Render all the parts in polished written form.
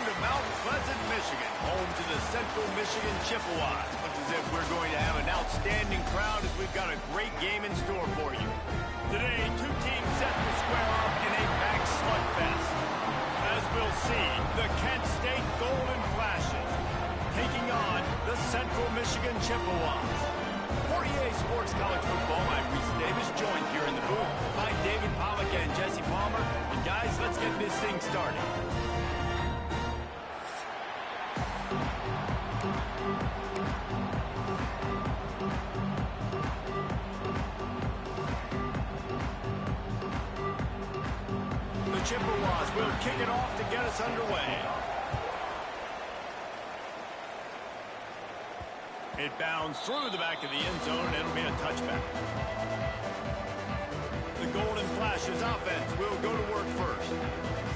to Mount Pleasant, Michigan, home to the Central Michigan Chippewas. Looks as if we're going to have an outstanding crowd as we've got a great game in store for you. Today, two teams set to square off in a back slugfest. As we'll see, the Kent State Golden Flashes taking on the Central Michigan Chippewas. For EA Sports College Football, I'm Reese Davis, joined here in the booth by David Pollack and Jesse Palmer. And guys, let's get this thing started. The Chippewas will kick it off to get us underway. It bounds through the back of the end zone, and it'll be a touchback. The Golden Flashes offense will go to work first.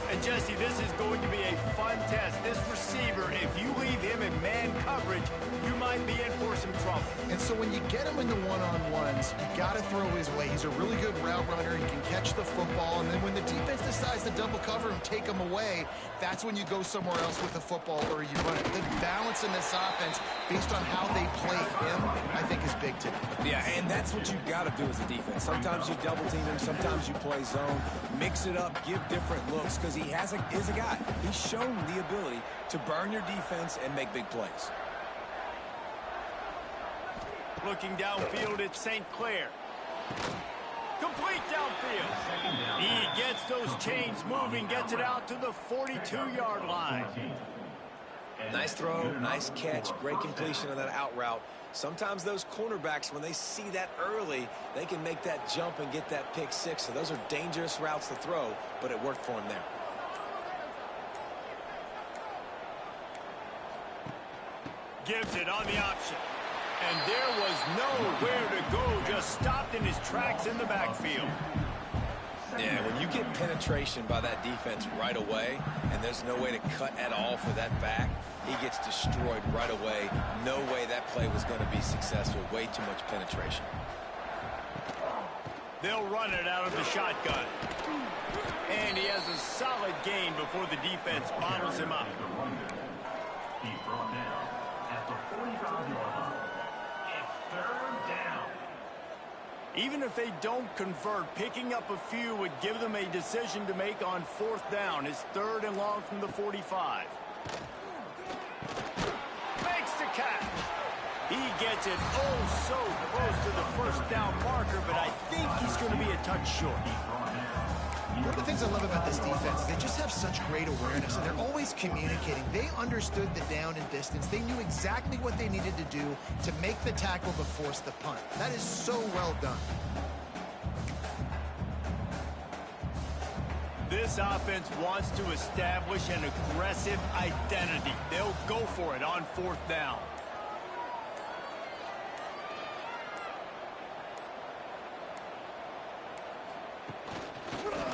And Jesse, this is going to be a fun test. This receiver, if you leave him in man coverage, you might be in for some trouble. And so when you get him in the one-on-ones, you got to throw his way. He's a really good route runner. He can catch the football. And then when the defense decides to double cover and take him away, that's when you go somewhere else with the football or you run it. The balance in this offense, based on how they play him, I think is big today. Yeah, and that's what you've got to do as a defense. Sometimes you double team him, sometimes you play zone, mix it up, give different looks, because he is a guy. He's shown the ability to burn your defense and make big plays. Looking downfield, it's St. Clair. Complete downfield. He gets those chains moving, gets it out to the 42-yard line. Nice throw, nice catch, great completion of that out route. Sometimes those cornerbacks, when they see that early, they can make that jump and get that pick six. So those are dangerous routes to throw, but it worked for him there. Gives it on the option. And there was nowhere to go, just stopped in his tracks in the backfield. Yeah, when you get penetration by that defense right away, and there's no way to cut at all for that back, he gets destroyed right away. No way that play was going to be successful. Way too much penetration. They'll run it out of the shotgun. And he has a solid gain before the defense bottles him up. He's brought down at the 45-yard line. It's 3rd down. Even if they don't convert, picking up a few would give them a decision to make on 4th down. It's 3rd and long from the 45. Makes the catch. He gets it oh so close to the 1st down marker, but I think he's going to be a touch short. One of the things I love about this defense is they just have such great awareness, and they're always communicating. They understood the down and distance. They knew exactly what they needed to do to make the tackle to force the punt. That is so well done. This offense wants to establish an aggressive identity. They'll go for it on 4th down.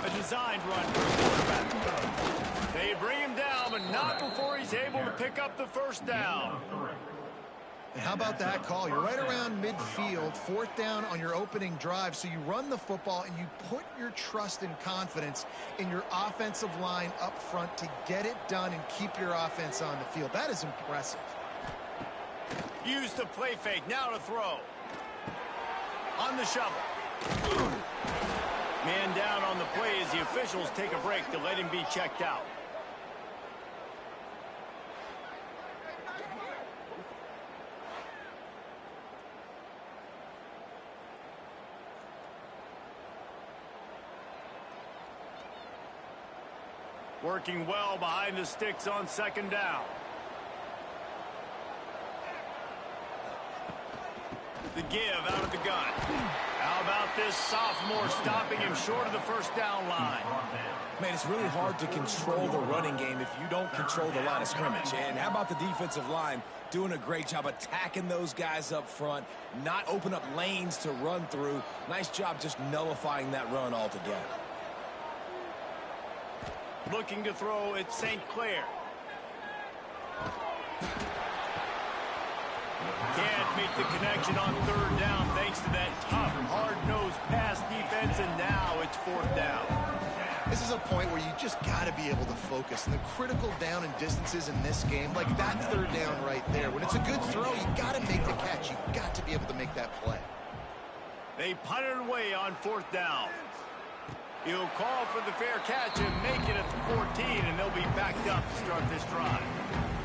A designed run for the quarterback. They bring him down, but not before he's able to pick up the 1st down. And how about that call? You're right around midfield, 4th down on your opening drive, so you run the football and you put your trust and confidence in your offensive line up front to get it done and keep your offense on the field. That is impressive. Use the play fake, now to throw. On the shovel. Man down on the play as the officials take a break to let him be checked out. Working well behind the sticks on 2nd down. The give out of the gun. How about this sophomore stopping him short of the 1st down line? Man, it's really hard to control the running game if you don't control the line of scrimmage. And how about the defensive line doing a great job attacking those guys up front, not open up lanes to run through. Nice job just nullifying that run altogether. Looking to throw at St. Clair. Can't make the connection on 3rd down thanks to that tough, hard-nosed pass defense, and now it's 4th down. This is is a point where you just got to be able to focus. And the critical down and distances in this game, like that third down right there, when it's a good throw, you got to make the catch. You've got to be able to make that play. They punt it away on 4th down. He'll call for the fair catch and make it at the 14, and they'll be backed up to start this drive.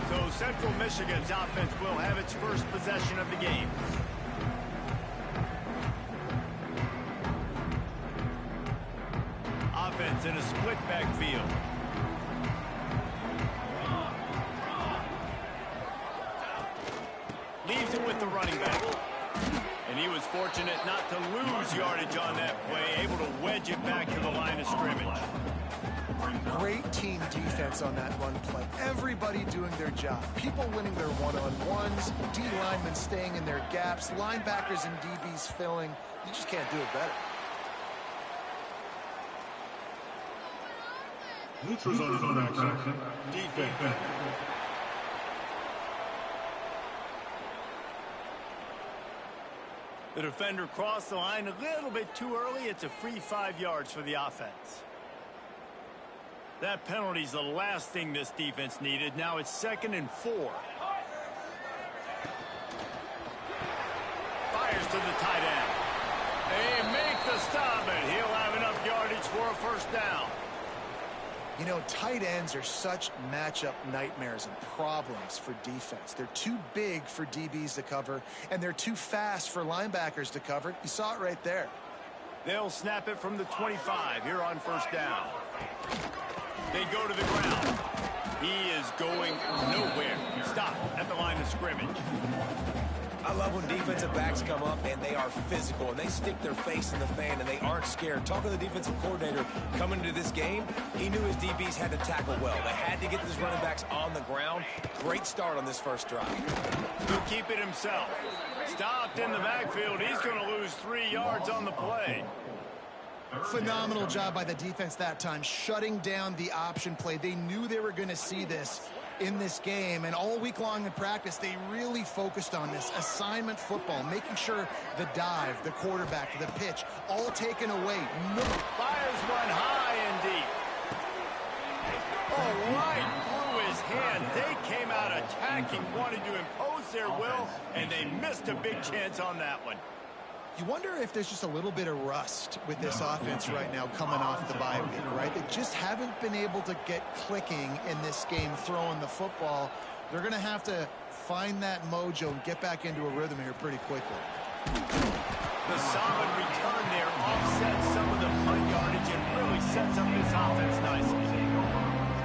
So Central Michigan's offense will have its first possession of the game. Offense in a split backfield. Leaves it with the running back. And he was fortunate not to lose yardage on that play, able to wedge it back to the line of scrimmage. Great team defense on that run play. Everybody doing their job. People winning their one-on-ones, D linemen staying in their gaps, linebackers and DBs filling. You just can't do it better. Neutral zone action. Defense. The defender crossed the line a little bit too early. It's a free 5 yards for the offense. That penalty's the last thing this defense needed. Now it's 2nd and 4. Fires to the tight end. They make the stop, and he'll have enough yardage for a first down. You know, tight ends are such matchup nightmares and problems for defense. They're too big for DBs to cover, and they're too fast for linebackers to cover. You saw it right there. They'll snap it from the 25 here on first down. They go to the ground. He is going nowhere. Stop at the line of scrimmage. I love when defensive backs come up and they are physical and they stick their face in the fan and they aren't scared. Talking to the defensive coordinator coming into this game, he knew his DBs had to tackle well. They had to get these running backs on the ground. Great start on this first drive. He'll keep it himself. Stopped in the backfield. He's going to lose 3 yards on the play. Phenomenal job by the defense that time, shutting down the option play. They knew they were going to see this in this game, and all week long in practice, they really focused on this assignment football, making sure the dive, the quarterback, the pitch, all taken away. No. Fires one high and deep. Oh, right through his hand. They came out attacking, wanted to impose their will, and they missed a big chance on that one. You wonder if there's just a little bit of rust with this offense right now coming off the bye week, right? They just haven't been able to get clicking in this game throwing the football. They're going to have to find that mojo and get back into a rhythm here pretty quickly. The solid return there offsets some of the punt yardage and really sets up this offense nicely.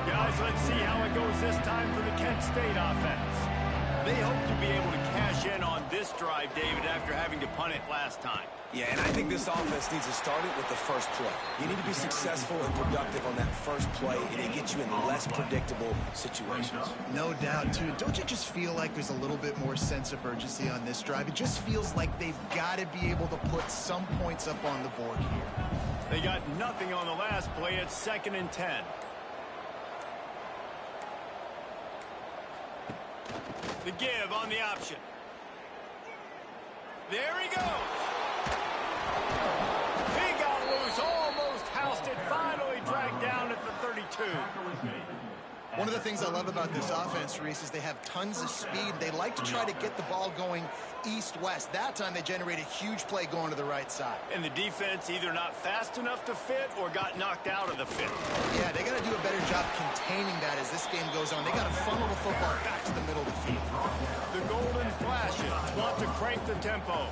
Guys, let's see how it goes this time for the Kent State offense. They hope to be able to cash in on this drive, David, after having to punt it last time. Yeah, and I think this offense needs to start it with the first play. You need to be successful and productive on that first play, and it gets you in less predictable situations. No doubt, too. Don't you just feel like there's a little bit more sense of urgency on this drive? It just feels like they've got to be able to put some points up on the board here. They got nothing on the last play. It's 2nd and 10. The give on the option. There he goes. He got loose, almost housed it, finally dragged down at the 32. One of the things I love about this offense, Reese, is they have tons of speed. They like to try to get the ball going east-west. That time they generate a huge play going to the right side. And the defense either not fast enough to fit or got knocked out of the fit. Yeah, they got to do a better job containing that as this game goes on. They got to funnel the football back to the middle of the field. The golden flashes want to crank the tempo.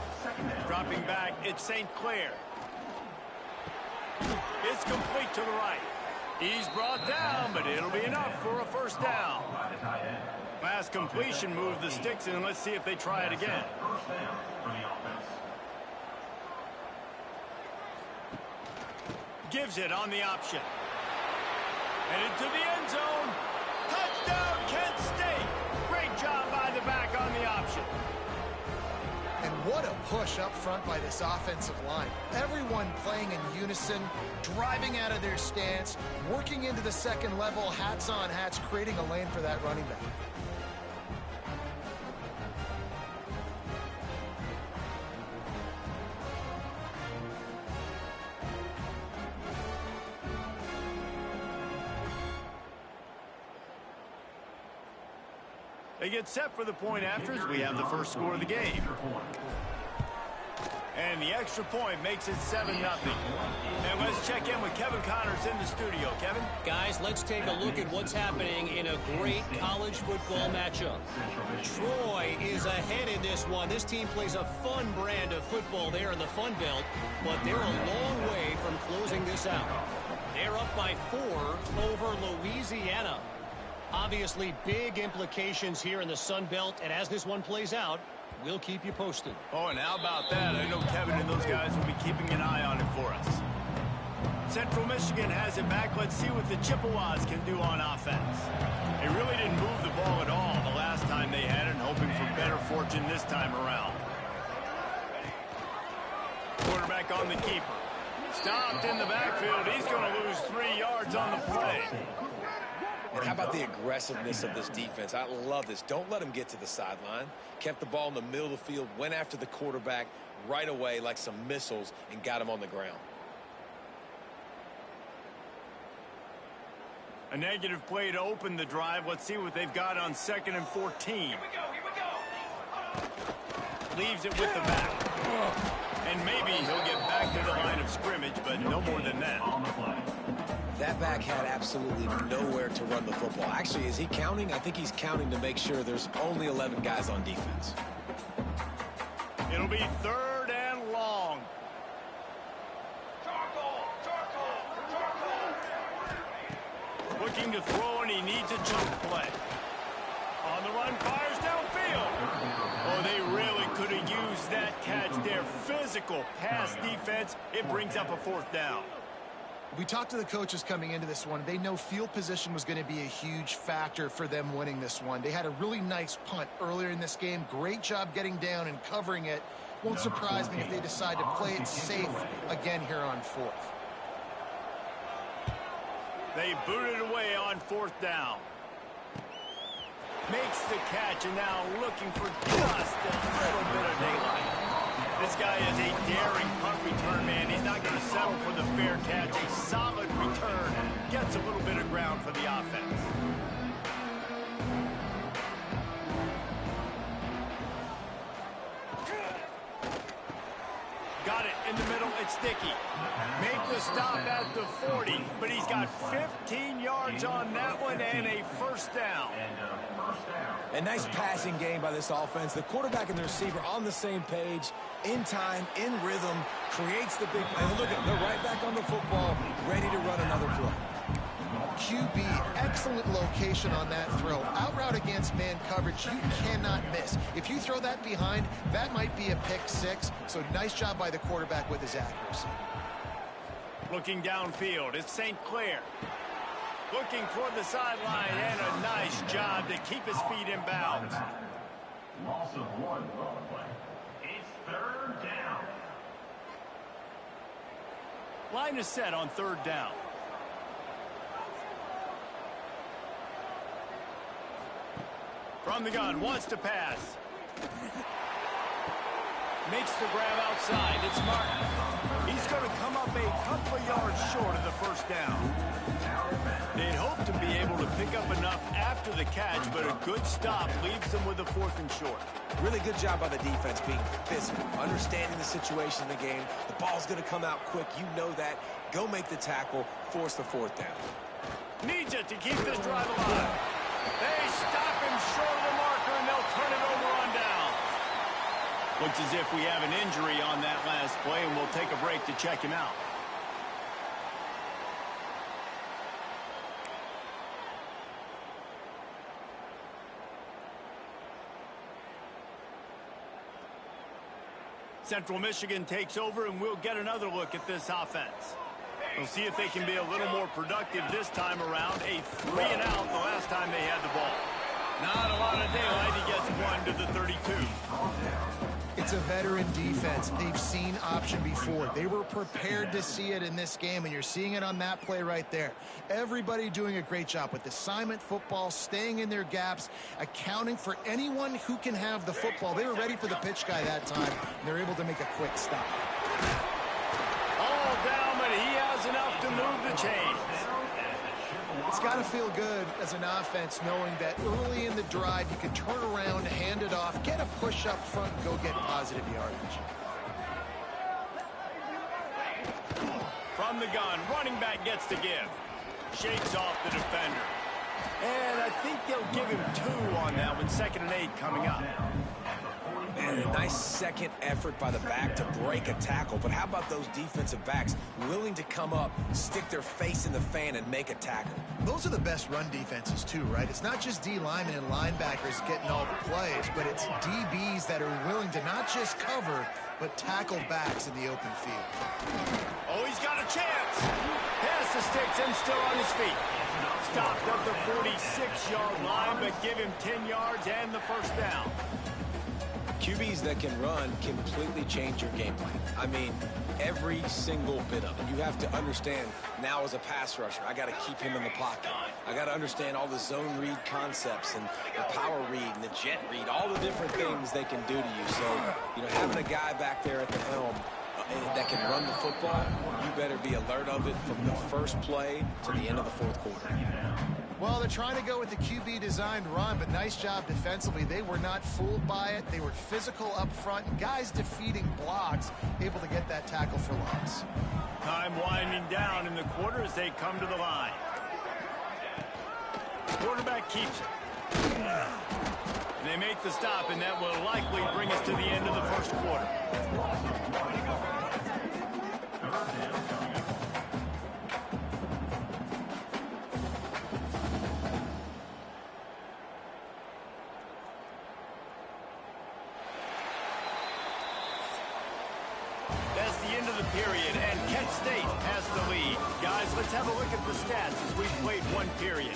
Dropping back, it's St. Clair. It's complete to the right. He's brought down, but it'll be enough for a first down. Last completion moved the sticks in. Let's see if they try it again. Gives it on the option. Headed to the end zone. Touchdown, Kent State. Great job by the back on the option. And what a push up front by this offensive line. Everyone playing in unison, driving out of their stance, working into the second level, hats on hats, creating a lane for that running back. They get set for the point after as we have the first score of the game. And the extra point makes it 7-0. And let's check in with Kevin Connors in the studio. Kevin? Guys, let's take a look at what's happening in a great college football matchup. Troy is ahead in this one. This team plays a fun brand of football there in the Fun Belt, but they're a long way from closing this out. They're up by 4 over Louisiana. Obviously, big implications here in the Sun Belt, and as this one plays out, we'll keep you posted. Oh, and how about that? I know Kevin and those guys will be keeping an eye on it for us. Central Michigan has it back. Let's see what the Chippewas can do on offense. They really didn't move the ball at all the last time they had it, and hoping for better fortune this time around. Quarterback on the keeper. Stopped in the backfield. He's going to lose 3 yards on the play. And how about the aggressiveness of this defense? I love this. Don't let them get to the sideline. Kept the ball in the middle of the field, went after the quarterback right away like some missiles and got him on the ground. A negative play to open the drive. Let's see what they've got on 2nd and 14. Here we go. Leaves it with the back. And maybe he'll get back to the line of scrimmage, but no more than that. That back had absolutely nowhere to run the football. Actually, is he counting? I think he's counting to make sure there's only 11 guys on defense. It'll be 3rd and long. Looking to throw, and he needs a chunk play. On the run, fires downfield. Oh, they really could have used that catch there. Physical pass defense. It brings up a 4th down. We talked to the coaches coming into this one. They know field position was going to be a huge factor for them winning this one. They had a really nice punt earlier in this game. Great job getting down and covering it. Won't surprise me if they decide to play it safe again here on 4th. They boot it away on 4th down. Makes the catch, and now looking for just a little bit of daylight. This guy is a daring punt return man. He's not going to settle for the fair catch. A solid return. Gets a little bit of ground for the offense. Got it in the middle. It's Dickey. Make the stop at the 40, but he's got 15 yards on that one and a 1st down. A nice passing game by this offense. The quarterback and the receiver on the same page, in time, in rhythm, creates the big play. Look at them, they're right back on the football, ready to run another play. QB, excellent location on that throw. Out route against man coverage, you cannot miss. If you throw that behind, that might be a pick 6. So nice job by the quarterback with his accuracy. Looking downfield, it's St. Clair. Looking toward the sideline, and a nice job to keep his feet in bounds. Loss of 1 play. It's 3rd down. Line is set on 3rd down. From the gun, wants to pass. Makes the grab outside. It's Martin. He's going to come up a couple of yards short of the 1st down. They'd hope to be able to pick up enough after the catch, but a good stop leaves them with a 4th and short. Really good job by the defense being physical, understanding the situation in the game. The ball's going to come out quick. You know that. Go make the tackle, force the 4th down. Needs it to keep this drive alive. They stop him short of the marker, and they'll turn it over on down. Looks as if we have an injury on that last play, and we'll take a break to check him out. Central Michigan takes over, and we'll get another look at this offense. We'll see if they can be a little more productive this time around. A 3 and out the last time they had the ball. Not a lot of daylight. He gets 1 to the 32. It's a veteran defense. They've seen option before. They were prepared to see it in this game, and you're seeing it on that play right there. Everybody doing a great job with assignment football, staying in their gaps, accounting for anyone who can have the football. They were ready for the pitch guy that time, and they're able to make a quick stop. All down, but he has enough to move the chains. It's got to feel good as an offense knowing that early in the drive you can turn around, hand it off, get a push up front, and go get positive yardage. From the gun, running back gets the give. Shakes off the defender. And I think they'll give him 2 on that one. 2nd and 8 coming up. Man, a nice second effort by the back to break a tackle. But how about those defensive backs willing to come up, stick their face in the fan, and make a tackle? Those are the best run defenses, too, right? It's not just D linemen and linebackers getting all the plays, but it's DBs that are willing to not just cover, but tackle backs in the open field. Oh, he's got a chance. Pass the sticks and still on his feet. Stopped at the 46-yard line, but give him 10 yards and the first down. QBs that can run completely change your game plan. I mean, every single bit of it. You have to understand now as a pass rusher, I got to keep him in the pocket. I got to understand all the zone read concepts and the power read and the jet read, all the different things they can do to you. So, you know, having a guy back there at the helm that can run the football, you better be alert of it from the first play to the end of the 4th quarter. Well, they're trying to go with the QB-designed run, but nice job defensively. They were not fooled by it. They were physical up front, and guys defeating blocks, able to get that tackle for loss. Time winding down in the quarter as they come to the line. Quarterback keeps it. They make the stop, and that will likely bring us to the end of the 1st quarter. That's the end of the period, and Kent State has the lead. Guys, let's have a look at the stats as we've played 1 period.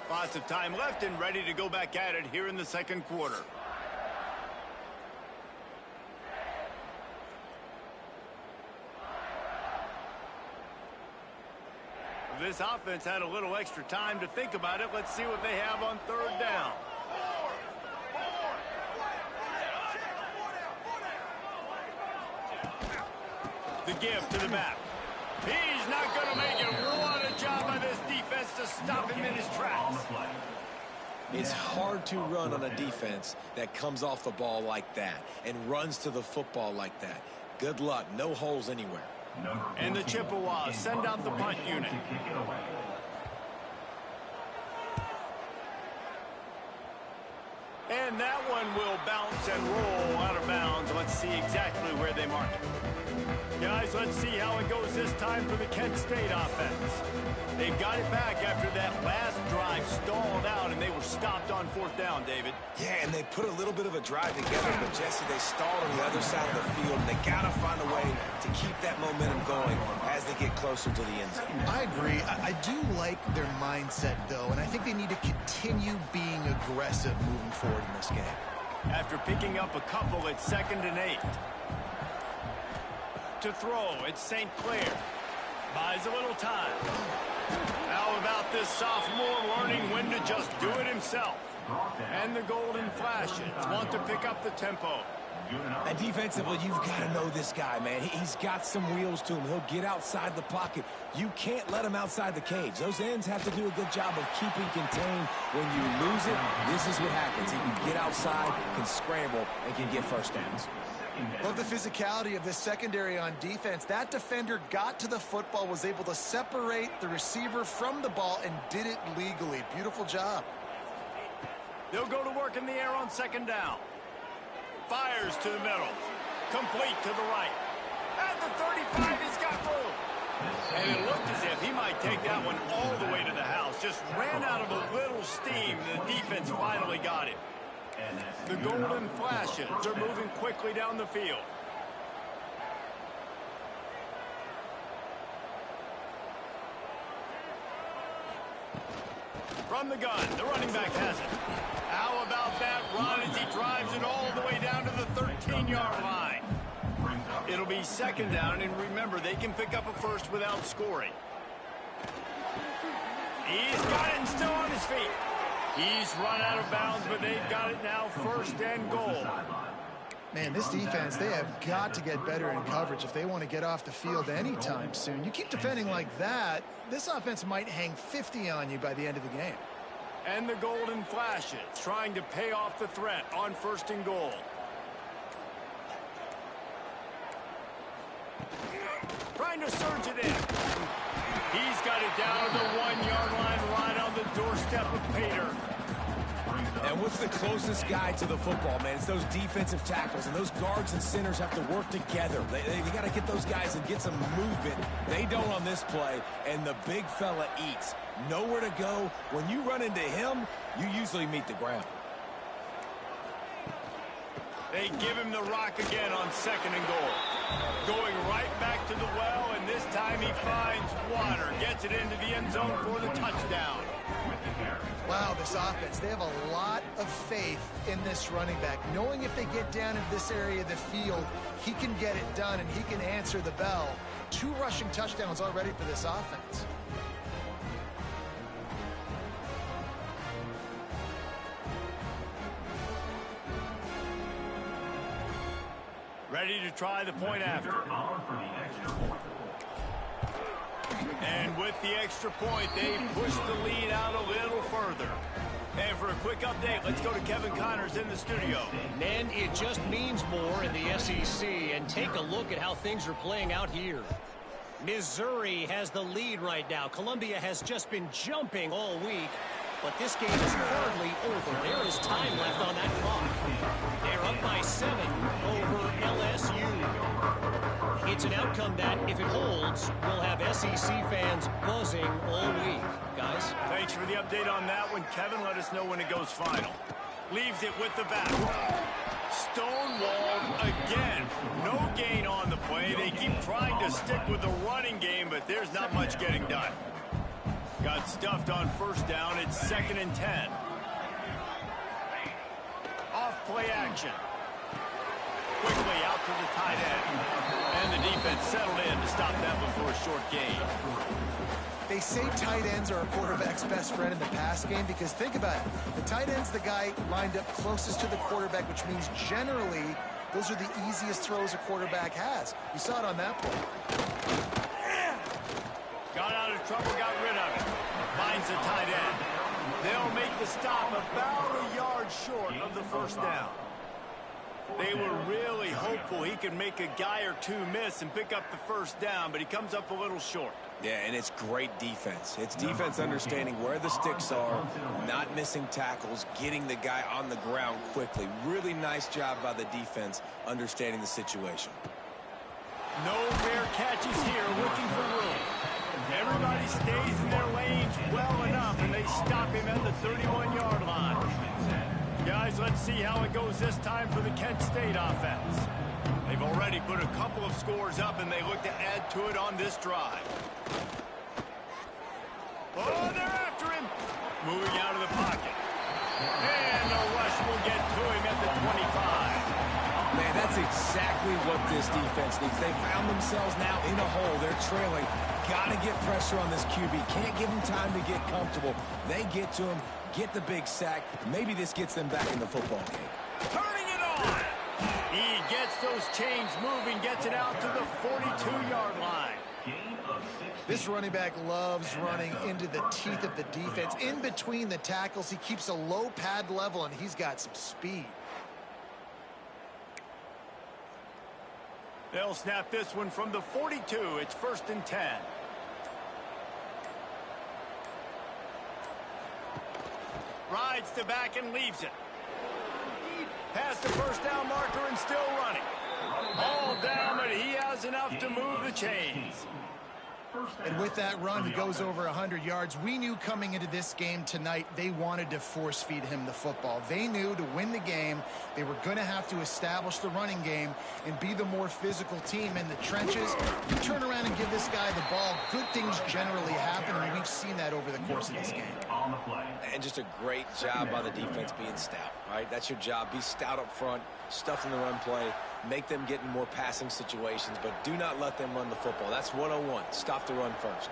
Lots of time left and ready to go back at it here in the 2nd quarter. This offense had a little extra time to think about it. Let's see what they have on 3rd down. The give to the back. He's not going to make it. What a job by this defense to stop him in his tracks. It's hard to run on a defense that comes off the ball like that and runs to the football like that. Good luck. No holes anywhere. And the Chippewas send out the punt unit. And that one will bounce and roll out of bounds. Let's see exactly where they mark it. Guys, let's see how it goes this time for the Kent State offense. They've got it back after that last drive stalled out, and they were stopped on 4th down, David. Yeah, and they put a little bit of a drive together, but Jesse, they stalled on the other side of the field, and they got to find a way to keep that momentum going as they get closer to the end zone. I agree. I do like their mindset, though, and I think they need to continue being aggressive moving forward in this game. After picking up a couple, it's 2nd and 8. To throw, it's St. Clair. Buys a little time. How about this sophomore learning when to just do it himself? And the Golden Flashes want to pick up the tempo. And defensively, you've got to know this guy, man. He's got some wheels to him. He'll get outside the pocket. You can't let him outside the cage. Those ends have to do a good job of keeping contained. When you lose it, this is what happens. He can get outside, can scramble, and can get first downs. Love the physicality of this secondary on defense. That defender got to the football, was able to separate the receiver from the ball, and did it legally. Beautiful job. They'll go to work in the air on 2nd down. Fires to the middle. Complete to the right. At the 35, he's got room. And it looked as if he might take that one all the way to the house. Just ran out of a little steam. The defense finally got him. The Golden Flashes are moving quickly down the field. From the gun, the running back has it. How about that run as he drives it all the way down to the 13-yard line? It'll be 2nd down, and remember, they can pick up a first without scoring. He's got it and still on his feet. He's run out of bounds, but they've got it now, 1st and goal. Man, this defense, they have got to get better in coverage if they want to get off the field anytime soon. You keep defending like that, this offense might hang 50 on you by the end of the game. And the golden flashes, trying to pay off the threat on 1st and goal. Trying to surge it in. He's got it down to the 1-yard line, right on the doorstep of Pater. And what's the closest guy to the football, man? It's those defensive tackles, and those guards and centers have to work together. They got to get those guys and get some movement. They don't on this play, and the big fella eats. Nowhere to go. When you run into him, you usually meet the ground. They give him the rock again on 2nd and goal. Going right back to the well, and this time he finds water. Gets it into the end zone for the touchdown. Wow, this offense, they have a lot of faith in this running back. Knowing if they get down into this area of the field, he can get it done and he can answer the bell. 2 rushing touchdowns already for this offense. Ready to try the point after. And with the extra point, they push the lead out a little further. And for a quick update, let's go to Kevin Connors in the studio. And it just means more in the SEC. And take a look at how things are playing out here. Missouri has the lead right now. Columbia has just been jumping all week. But this game is hardly over. There is time left on that clock. They're up by 7 over LSU. It's an outcome that, if it holds, will have SEC fans buzzing all week. Guys? Thanks for the update on that one, Kevin. Let us know when it goes final. Leaves it with the back. Stonewalled again. No gain on the play. They keep trying to stick with the running game, but there's not much getting done. Got stuffed on 1st down. It's 2nd and 10. Off play action. Quickly out to the tight end. And the defense settled in to stop that before a short gain. They say tight ends are a quarterback's best friend in the pass game because think about it. The tight end's the guy lined up closest to the quarterback, which means generally those are the easiest throws a quarterback has. You saw it on that play. Got out of trouble, got rid of it. Finds the tight end. They'll make the stop about a yard short of the 1st down. They were really hopeful he could make a guy or 2 miss and pick up the 1st down, but he comes up a little short. Yeah, and it's great defense. It's defense understanding where the sticks are, not missing tackles, getting the guy on the ground quickly. Really nice job by the defense understanding the situation. No fair catches here, looking for room. Everybody stays in their lanes well enough, and they stop him at the 31-yard line. Guys, let's see how it goes this time for the Kent State offense. They've already put a couple of scores up, and they look to add to it on this drive. Oh, they're after him. Moving out of the pocket. And the rush will get to him at the 25. Man, that's exactly what this defense needs. They found themselves now in a hole. They're trailing. Got to get pressure on this QB. Can't give him time to get comfortable. They get to him, get the big sack. Maybe this gets them back in the football game. Turning it on. He gets those chains moving, gets it out to the 42-yard line. This running back loves running into the teeth of the defense. In between the tackles, he keeps a low pad level, and he's got some speed. They'll snap this one from the 42. It's 1st and 10. Rides the back and leaves it. Past the 1st down marker and still running. All down, but he has enough to move the chains. And with that run, he goes over 100 yards. We knew coming into this game tonight, they wanted to force feed him the football. They knew to win the game, they were going to have to establish the running game and be the more physical team in the trenches. You turn around and give this guy the ball, good things generally happen, and we've seen that over the course of this game. And just a great job by the defense being stout, right? That's your job. Be stout up front, stuff in the run play, make them get in more passing situations, but do not let them run the football. That's 101. Stop the run first.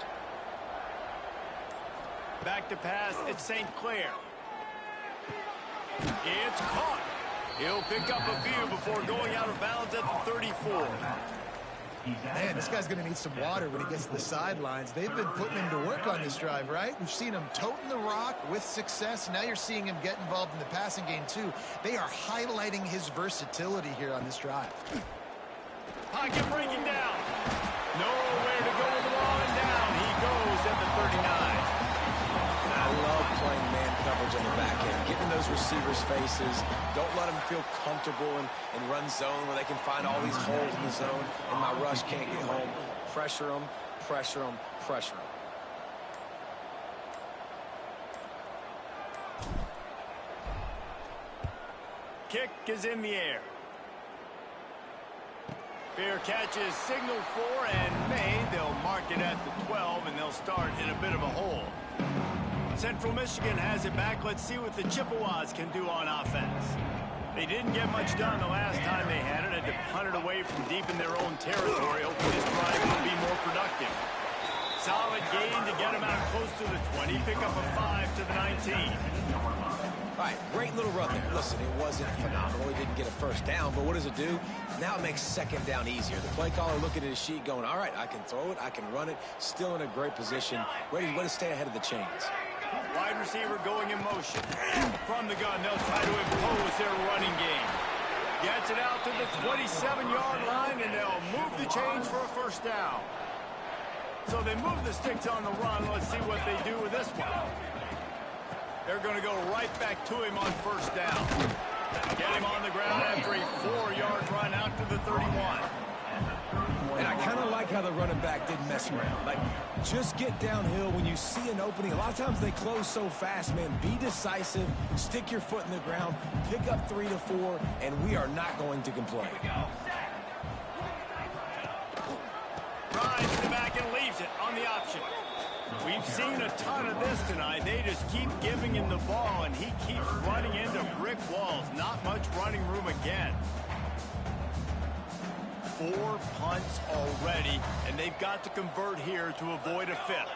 Back to pass, it's St. Clair. It's caught. He'll pick up a few before going out of bounds at the 34. Man, this guy's going to need some water when he gets to the sidelines. They've been putting him to work on this drive, right? We've seen him toting the rock with success. Now you're seeing him get involved in the passing game, too. They are highlighting his versatility here on this drive. Pocket breaking down. Nowhere to go with the ball, and down he goes at the 39. I love playing man coverage on the back end, getting those receivers' faces. Don't let them feel comfortable in run zone where they can find all these holes in the zone, and my rush can't get home. Pressure them, pressure them, pressure them. Kick is in the air. Fair catch is signaled for and made. They'll mark it at the 12, and they'll start in a bit of a hole. Central Michigan has it back. Let's see what the Chippewas can do on offense. They didn't get much done the last time they had it. Had to punt it away from deep in their own territory. Hopefully this drive will be more productive. Solid gain to get them out close to the 20. Pick up a 5 to the 19. All right, great little run there. Listen, it wasn't phenomenal. He didn't get a first down, but what does it do? Now it makes second down easier. The play caller looking at his sheet going, all right, I can throw it, I can run it, still in a great position, ready to stay ahead of the chains. Wide receiver going in motion. From the gun, they'll try to impose their running game. Gets it out to the 27-yard line, and they'll move the chains for a first down. So they move the sticks on the run. Let's see what they do with this one. They're going to go right back to him on first down. Get him on the ground after a 4-yard run out to the 31. And I kind of like how the running back didn't mess around. Like, just get downhill when you see an opening. A lot of times they close so fast, man. Be decisive, stick your foot in the ground, pick up 3 to 4, and we are not going to complain. Drives to the back and leaves it on the option. We've seen a ton of this tonight. They just keep giving him the ball, and he keeps running into brick walls. Not much running room again. 4 punts already, and they've got to convert here to avoid a 5th.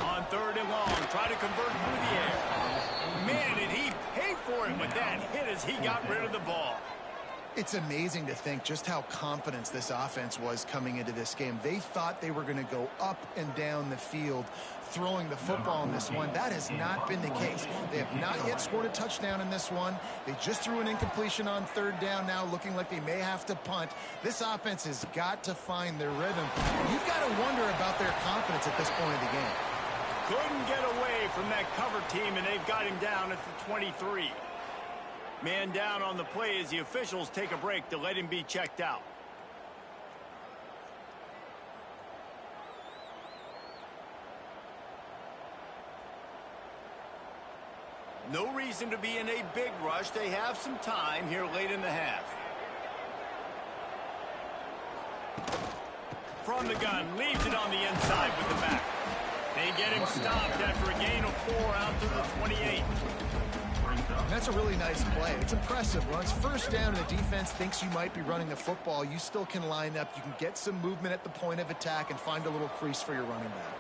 On 3rd and long, try to convert through the air. Man, did he pay for it with that hit as he got rid of the ball. It's amazing to think just how confident this offense was coming into this game. They thought they were going to go up and down the field throwing the football in this one. That has not been the case. They have not yet scored a touchdown in this one. They just threw an incompletion on 3rd down now, looking like they may have to punt. This offense has got to find their rhythm. You've got to wonder about their confidence at this point of the game. Couldn't get away from that cover team, and they've got him down at the 23. Man down on the play as the officials take a break to let him be checked out. No reason to be in a big rush. They have some time here late in the half. From the gun, leaves it on the inside with the back. They get him stopped after a gain of 4 out to the 28. That's a really nice play. It's impressive. When it's first down and the defense thinks you might be running the football, you still can line up. You can get some movement at the point of attack and find a little crease for your running back.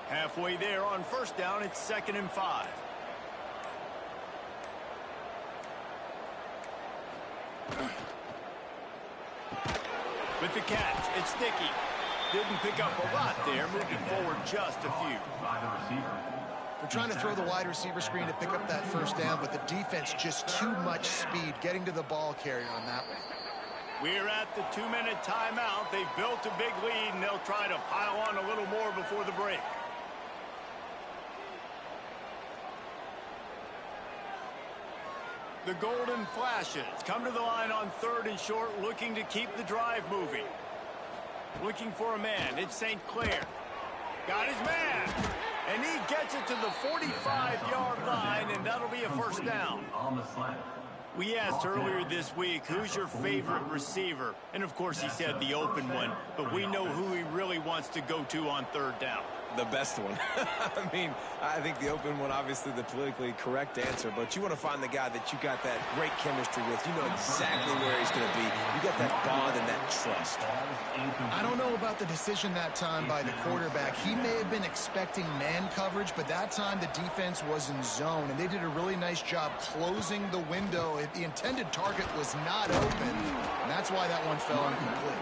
Halfway there on first down, it's 2nd and 5. With the catch, it's Sticky. Didn't pick up a lot there, moving forward just a few. They're trying to throw the wide receiver screen to pick up that first down, but the defense just too much speed getting to the ball carrier on that one. We're at the 2-minute timeout. They've built a big lead, and they'll try to pile on a little more before the break. The Golden Flashes come to the line on 3rd and short, looking to keep the drive moving. Looking for a man. It's St. Clair. Got his man. And he gets it to the 45-yard line, and that'll be a first down. We asked earlier this week, who's your favorite receiver? And, of course, he said the open one. But we know who he really wants to go to on 3rd down. The best one. I mean, I think the open one, obviously the politically correct answer, but you want to find the guy that you got that great chemistry with. You know exactly where he's going to be. You got that bond and that trust. I don't know about the decision that time by the quarterback. He may have been expecting man coverage, but that time the defense was in zone, and they did a really nice job closing the window. The intended target was not open, and that's why that one fell incomplete.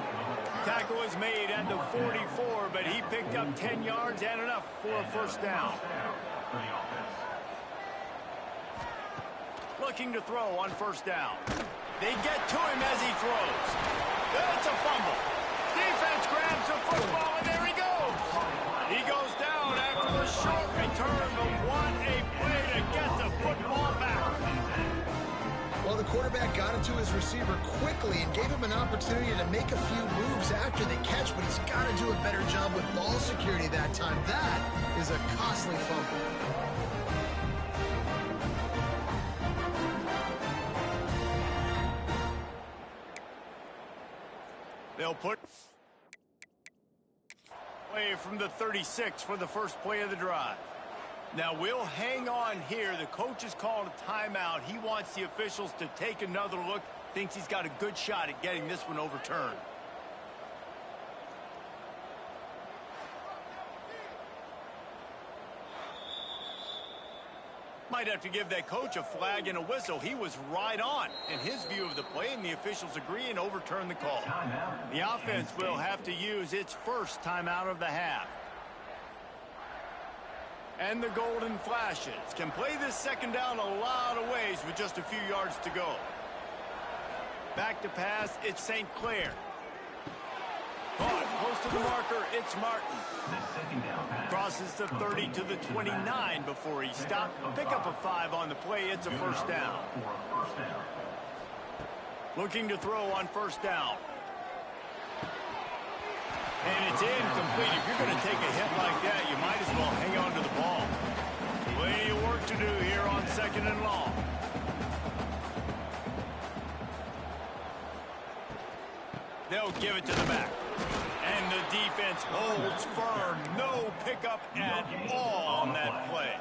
Tackle was made at the 44, but he picked up 10 yards and enough for a first down. Looking to throw on first down. They get to him as he throws. It's a fumble. Defense grabs the football, and there he goes. He goes down after the short return, but what a play to get the football back. Well, the quarterback got it to his receiver quickly and gave him an opportunity to make a few moves after the catch, but he's got to do a better job with ball security that time. That is a costly fumble. They'll put away from the 36 for the first play of the drive. Now, we'll hang on here. The coach has called a timeout. He wants the officials to take another look. Thinks he's got a good shot at getting this one overturned. Might have to give that coach a flag and a whistle. He was right on in his view of the play, and the officials agree and overturn the call. The offense will have to use its first timeout of the half. And the golden flashes can play this second down a lot of ways with just a few yards to go. Back to pass, it's St. Clair. Caught close to the marker, it's Martin. Crosses the 30 to the 29 before he stopped. Pick up a 5 on the play, it's a first down. Looking to throw on first down. And it's incomplete. If you're going to take a hit like that, you might as well hang on to the ball. Plenty of work to do here on second and long. They'll give it to the back. And the defense holds firm. No pickup at all on that play.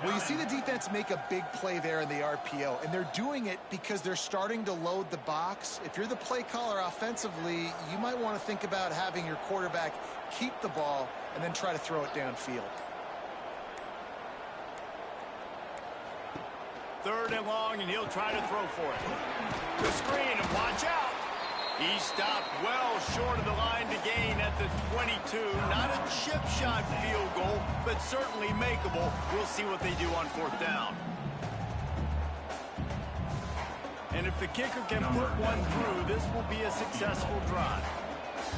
Well, you see the defense make a big play there in the RPO, and they're doing it because they're starting to load the box. If you're the play caller offensively, you might want to think about having your quarterback keep the ball and then try to throw it downfield. Third and long, and he'll try to throw for it. The screen, and watch out. He stopped well short of the line to gain at the 22. Not a chip shot field goal, but certainly makeable. We'll see what they do on fourth down. And if the kicker can put one through, this will be a successful drive.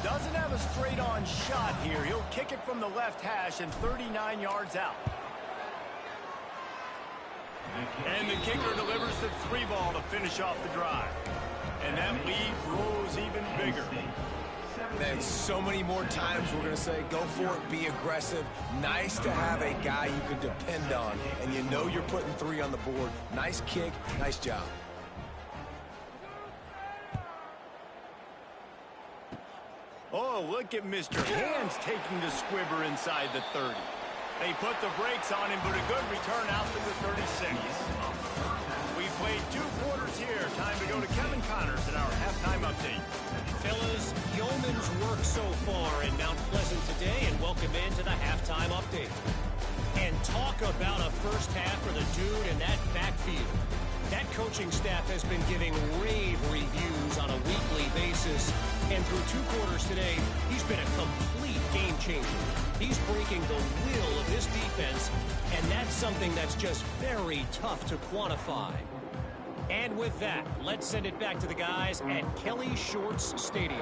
Doesn't have a straight-on shot here. He'll kick it from the left hash and 39 yards out. And the kicker delivers the 3 ball to finish off the drive. And that lead grows even bigger. Man, so many more times we're going to say, go for it, be aggressive. Nice to have a guy you can depend on, and you know you're putting 3 on the board. Nice kick, nice job. Oh, look at Mr. Hands taking the squibber inside the 30. They put the brakes on him, but a good return out to the 36. We played 2 quarters here. Time to go to Kevin Connors in our halftime update. Fellas, yeoman's work so far in Mount Pleasant today, and welcome into the halftime update. And talk about a first half for the dude in that backfield. That coaching staff has been giving rave reviews on a weekly basis, and through 2 quarters today, he's been a complete game changer. He's breaking the will of this defense, and that's something that's just very tough to quantify. And with that, let's send it back to the guys at Kelly Shorts Stadium.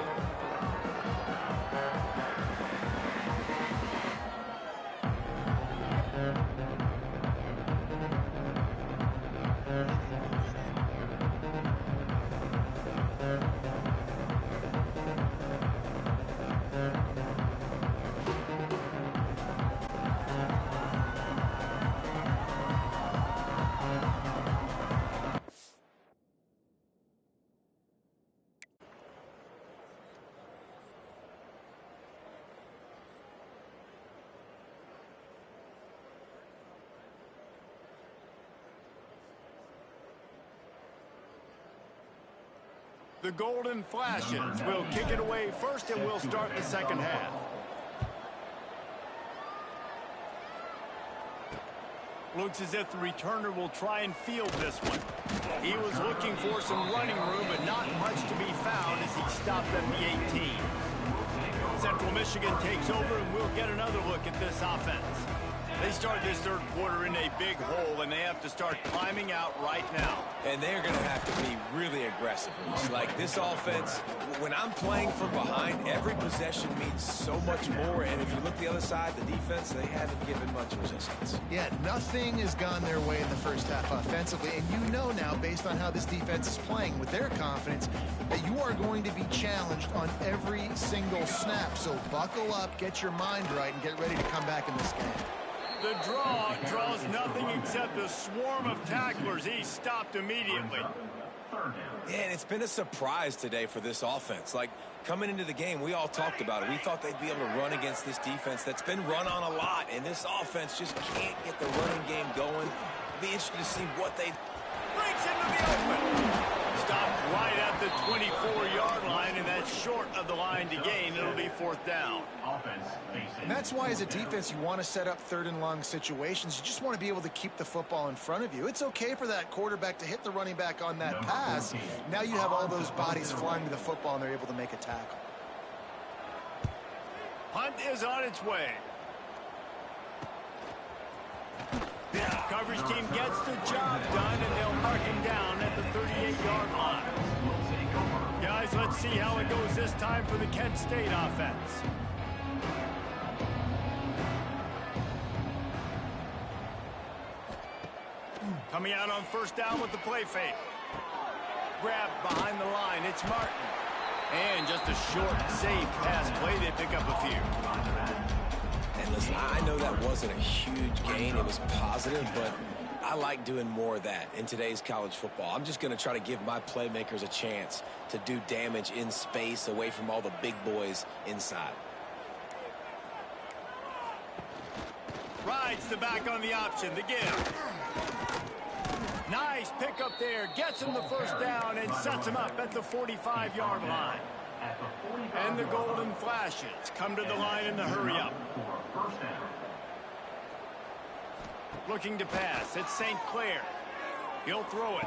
The Golden Flashes will kick it away first, and we'll start the second half. Looks as if the returner will try and field this one. He was looking for some running room, but not much to be found as he stopped at the 18. Central Michigan takes over, and we'll get another look at this offense. They start this third quarter in a big hole, and they have to start climbing out right now. And they're going to have to be really aggressive. It's like this offense, when I'm playing from behind, every possession means so much more. And if you look the other side, the defense, they haven't given much resistance. Yeah, nothing has gone their way in the first half offensively. And you know now, based on how this defense is playing with their confidence, that you are going to be challenged on every single snap. So buckle up, get your mind right, and get ready to come back in this game. The draw draws nothing except a swarm of tacklers. He's stopped immediately. Yeah, and it's been a surprise today for this offense. Like, coming into the game, we all talked about it. We thought they'd be able to run against this defense that's been run on a lot, and this offense just can't get the running game going. It'll be interesting to see what they... Breaks into the open. Stopped right at the 24-yard line, and that's short of the line to gain. It'll be fourth down. And that's why, as a defense, you want to set up third and long situations. You just want to be able to keep the football in front of you. It's okay for that quarterback to hit the running back on that pass. Now you have all those bodies flying to the football, and they're able to make a tackle. Hunt is on its way. Coverage team gets the job done, and they'll mark him down at the 38-yard line. Guys, let's see how it goes this time for the Kent State offense. Coming out on first down with the play fake. Grab behind the line. It's Martin. And just a short, safe pass play. They pick up a few. And listen, I know that wasn't a huge gain. It was positive, but I like doing more of that in today's college football. I'm just going to try to give my playmakers a chance to do damage in space away from all the big boys inside. Rides the back on the option. The give. Nice pickup there. Gets him the first down and sets him up at the 45-yard line. And the Golden Flashes come to the line in the hurry-up. Looking to pass. It's St. Clair. He'll throw it.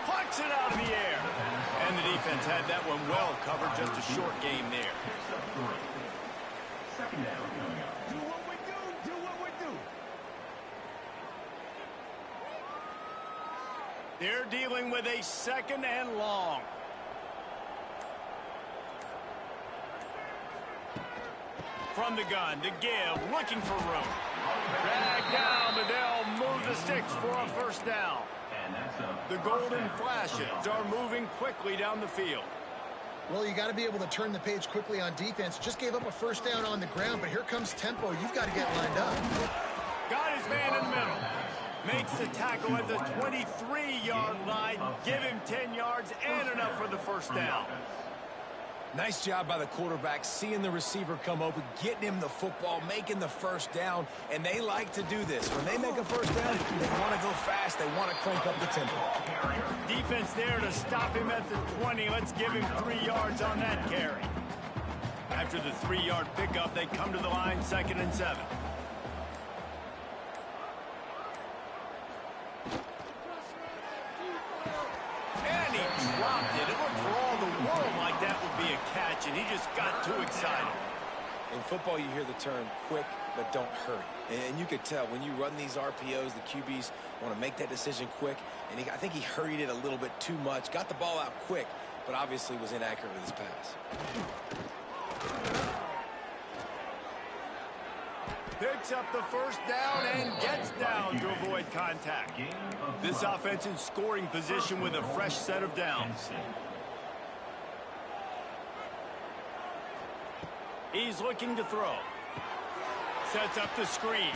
Plucks it out of the air. And the defense had that one well covered. Just a short game there. Second down. Do what we do. Do what we do. They're dealing with a second and long. From the gun, to give, looking for room. Drag down, but they'll move the sticks for a first down. The Golden Flashes are moving quickly down the field. Well, you got to be able to turn the page quickly on defense. Just gave up a first down on the ground, but here comes tempo. You've got to get lined up. Got his man in the middle. Makes the tackle at the 23-yard line. Give him 10 yards and enough for the first down. Nice job by the quarterback, seeing the receiver come open, getting him the football, making the first down, and they like to do this. When they make a first down, they want to go fast. They want to crank up the tempo. Defense there to stop him at the 20. Let's give him 3 yards on that carry. After the 3-yard pickup, they come to the line, 2nd and 7. And he dropped it. It looked for all the world like that would be a catch, and he just got too excited. In football, you hear the term quick, but don't hurry. And you could tell when you run these RPOs, the QBs want to make that decision quick. And I think he hurried it a little bit too much. Got the ball out quick, but obviously was inaccurate with his pass. Picks up the first down and gets down to avoid contact. This offense in scoring position with a fresh set of downs. He's looking to throw. Sets up the screen.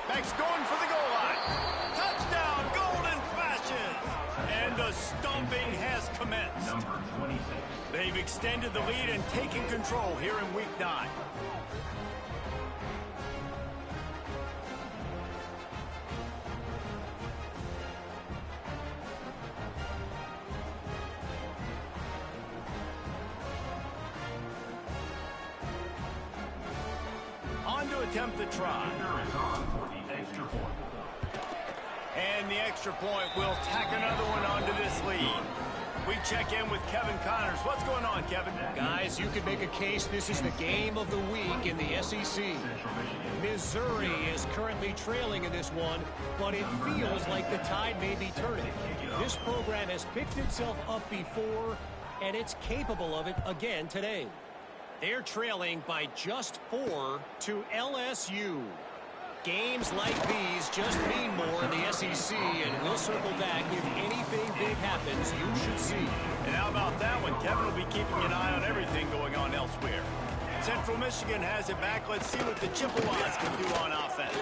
Back's going for the goal line. Touchdown, Golden Flashes! And the stomping has commenced. They've extended the lead and taken control here in Week 9. attempt the try. And the extra point will tack another one onto this lead. We check in with Kevin Connors. What's going on, Kevin? Guys, you could make a case this is the game of the week in the SEC. Missouri is currently trailing in this one, but it feels like the tide may be turning. This program has picked itself up before, and it's capable of it again today. They're trailing by just 4 to LSU. Games like these just mean more in the SEC, and we'll circle back if anything big happens you should see. And how about that one? Kevin will be keeping an eye on everything going on elsewhere. Central Michigan has it back. Let's see what the Chippewas can do on offense.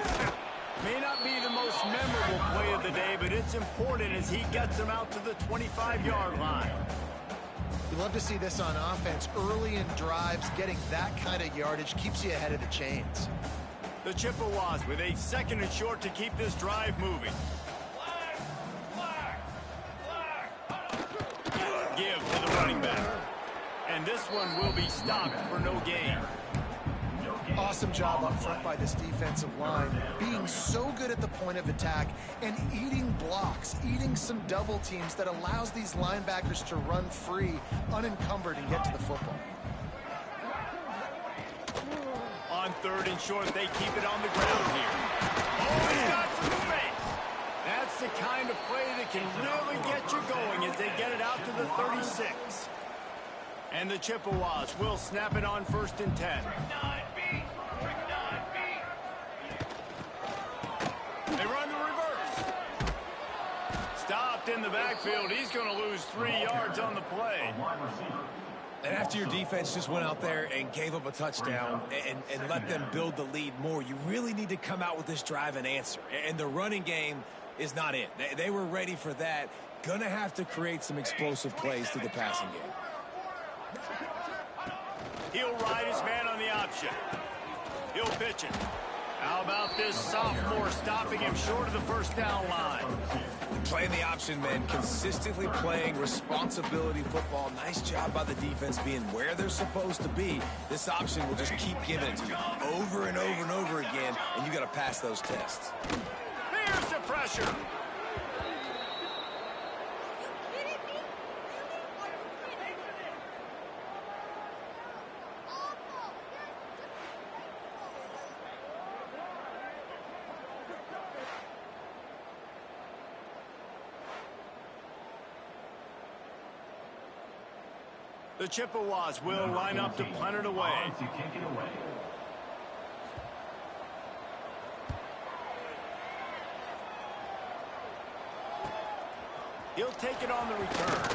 May not be the most memorable play of the day, but it's important as he gets them out to the 25-yard line. You love to see this on offense. Early in drives, getting that kind of yardage keeps you ahead of the chains. The Chippewas with a 2nd and short to keep this drive moving. Give to the running back. And this one will be stopped for no gain. Awesome job up front by this defensive line, being so good at the point of attack and eating blocks, eating some double teams that allows these linebackers to run free, unencumbered, and get to the football. On 3rd and short, they keep it on the ground here. Oh, he's got some space. That's the kind of play that can really get you going as they get it out to the 36. And the Chippewas will snap it on 1st and 10. They run the reverse. Stopped in the backfield. He's going to lose 3 yards on the play. And after your defense just went out there and gave up a touchdown and let them build the lead more, you really need to come out with this drive and answer. And the running game is not it. They were ready for that. Going to have to create some explosive plays through the passing game. He'll ride his man on the option. He'll pitch it. How about this sophomore stopping him short of the 1st down line? Playing the option, man, consistently playing responsibility football. Nice job by the defense being where they're supposed to be. This option will just keep giving it to you over and over and over again, and you got to pass those tests. Here's the pressure. The Chippewas will line up to punt it away. He'll take it on the return.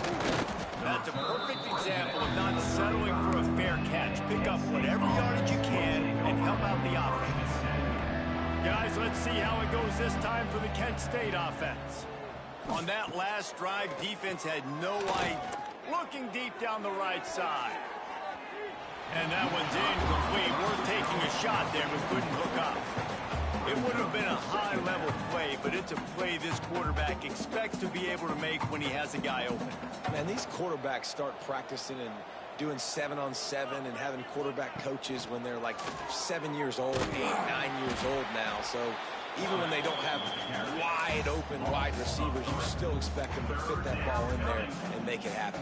That's a perfect example of not settling for a fair catch. Pick up whatever yardage you can and help out the offense. Guys, let's see how it goes this time for the Kent State offense. On that last drive, defense had no idea. Looking deep down the right side. And that one's incomplete. Worth taking a shot there, but couldn't hook up. It would have been a high-level play, but it's a play this quarterback expects to be able to make when he has a guy open. Man, these quarterbacks start practicing and doing 7-on-7 and having quarterback coaches when they're like 7 years old, 8, 9 years old now. So even when they don't have wide open wide receivers, you still expect them to fit that ball in there and make it happen.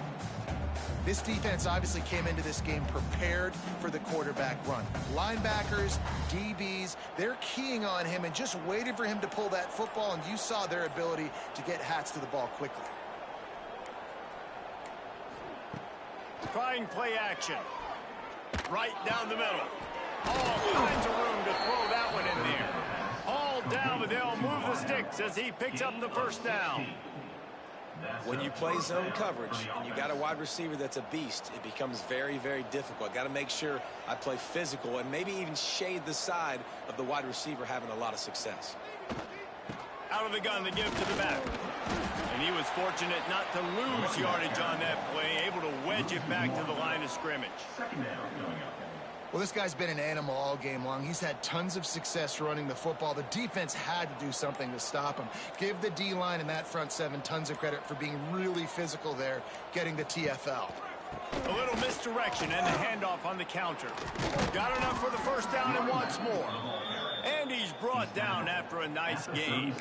This defense obviously came into this game prepared for the quarterback run. Linebackers, DBs, they're keying on him and just waited for him to pull that football, and you saw their ability to get hats to the ball quickly. Trying play action. Right down the middle. All kinds of room to throw that one in there. All down, but they'll move the sticks as he picks up the 1st down. When you play zone coverage and you got a wide receiver that's a beast, it becomes very, very difficult. Got to make sure I play physical and maybe even shade the side of the wide receiver having a lot of success. Out of the gun to give to the back. And he was fortunate not to lose yardage on that play, able to wedge it back to the line of scrimmage. Well, this guy's been an animal all game long. He's had tons of success running the football. The defense had to do something to stop him. Give the D-line and that front seven tons of credit for being really physical there, getting the TFL. A little misdirection and the handoff on the counter. Got enough for the first down and wants more. And he's brought down after a nice gain.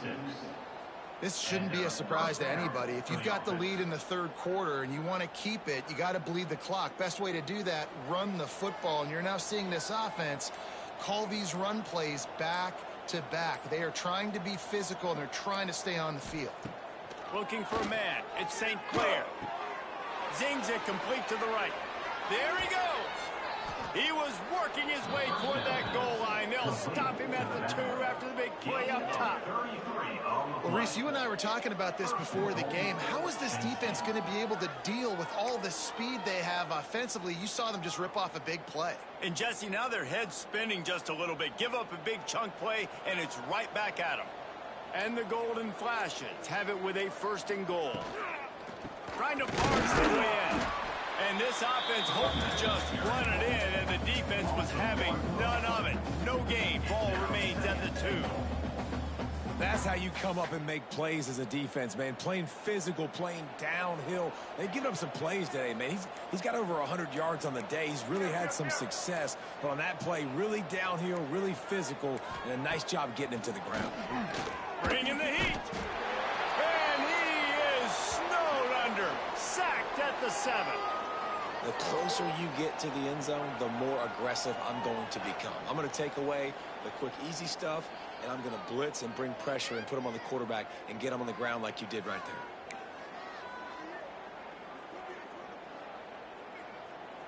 This shouldn't be a surprise to anybody. If you've got the lead in the third quarter and you want to keep it, you got to bleed the clock. Best way to do that, run the football. And you're now seeing this offense call these run plays back to back. They are trying to be physical, and they're trying to stay on the field. Looking for a man. It's St. Clair. Zings it complete to the right. There he goes. He was working his way toward that goal line. They'll stop him at the 2 after the big play up top. Well, Reese, you and I were talking about this before the game. How is this defense going to be able to deal with all the speed they have offensively? You saw them just rip off a big play. And, Jesse, now their head's spinning just a little bit. Give up a big chunk play, and it's right back at them. And the Golden Flashes have it with a 1st and goal. Trying to parse their way in. And this offense hoped to just run it in, and the defense was having none of it. No gain. Ball remains at the 2. That's how you come up and make plays as a defense, man. Playing physical, playing downhill. They've given up some plays today, man. He's got over 100 yards on the day. He's really had some success. But on that play, really downhill, really physical, and a nice job getting him to the ground. Bringing the heat. And he is snowed under. Sacked at the 7. The closer you get to the end zone, the more aggressive I'm going to become. I'm going to take away the quick, easy stuff, and I'm going to blitz and bring pressure and put him on the quarterback and get him on the ground like you did right there.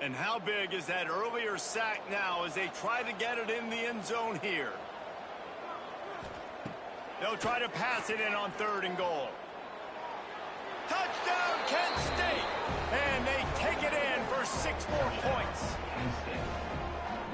And how big is that earlier sack now as they try to get it in the end zone here? They'll try to pass it in on 3rd and goal. Touchdown, Kent State! And they take it in for 6 more points.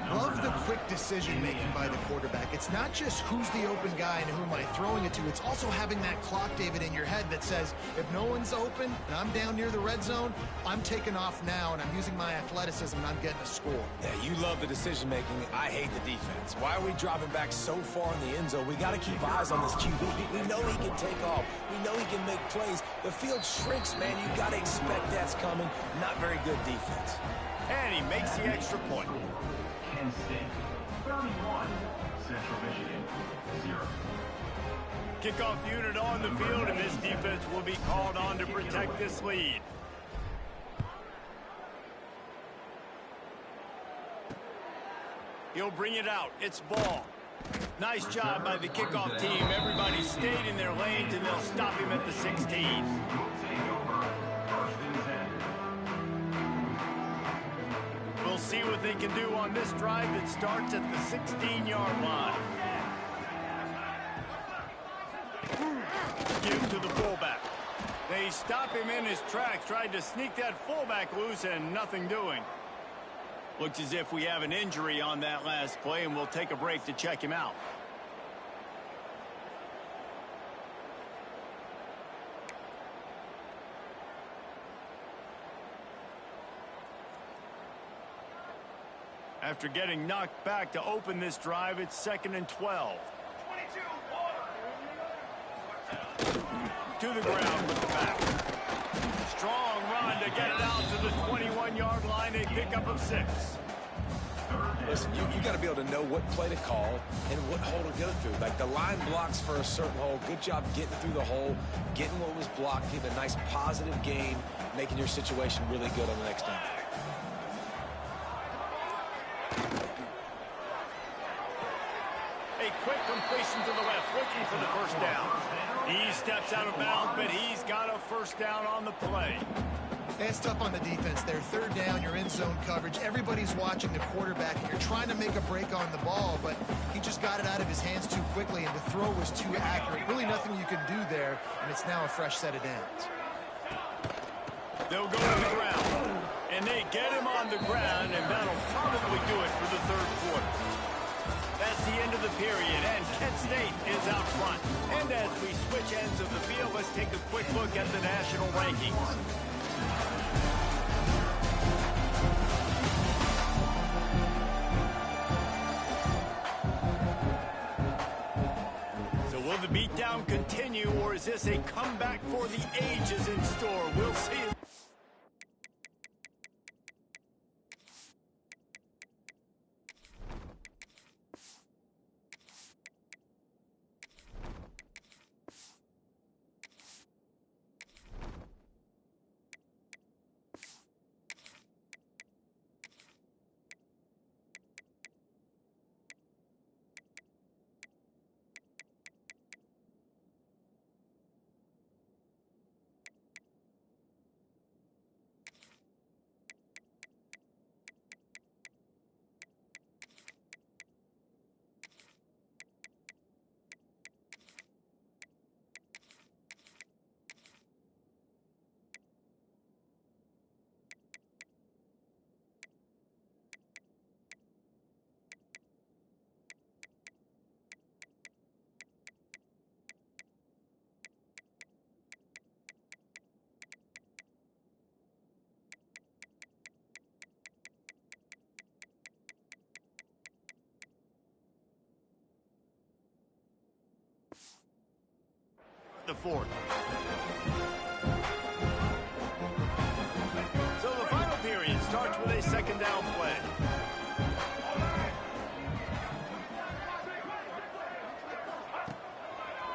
Love the quick decision-making by the quarterback. It's not just who's the open guy and who am I throwing it to. It's also having that clock, David, in your head that says, if no one's open and I'm down near the red zone, I'm taking off now, and I'm using my athleticism, and I'm getting a score. Yeah, you love the decision-making. I hate the defense. Why are we dropping back so far in the end zone? We got to keep eyes on this QB. We know he can take off. We know he can make plays. The field shrinks, man. You got to expect that's coming. Not very good defense. And he makes the extra point. Kent State 31, Central Michigan 0. Kickoff unit on the field, and this defense will be called on to protect this lead. He'll bring it out. It's ball. Nice job by the kickoff team. Everybody stayed in their lanes, and they'll stop him at the 16. We'll see what they can do on this drive that starts at the 16-yard line. Give to the fullback. They stop him in his tracks, tried to sneak that fullback loose, and nothing doing. Looks as if we have an injury on that last play, and we'll take a break to check him out. After getting knocked back to open this drive, it's 2nd and 12. To the ground with the back. Strong run to get it out to the 21-yard line. A pickup of 6. Listen, you got to be able to know what play to call and what hole to go through. Like the line blocks for a certain hole. Good job getting through the hole, getting what was blocked, getting a nice positive gain, making your situation really good on the next time. A quick completion to the left, looking for the first down. He steps out of bounds, but he's got a first down on the play. It's tough on the defense there. 3rd down, you're in zone coverage. Everybody's watching the quarterback, and you're trying to make a break on the ball, but he just got it out of his hands too quickly, and the throw was too accurate. Really nothing you can do there, and it's now a fresh set of downs. They'll go to the ground, and they get him on the ground, and that'll probably do it for the 3rd quarter. That's the end of the period, and Kent State is out front. And as we switch ends of the field, let's take a quick look at the national rankings. So will the beatdown continue, or is this a comeback for the ages in store? We'll see. the 4th. So the final period starts with a second down play.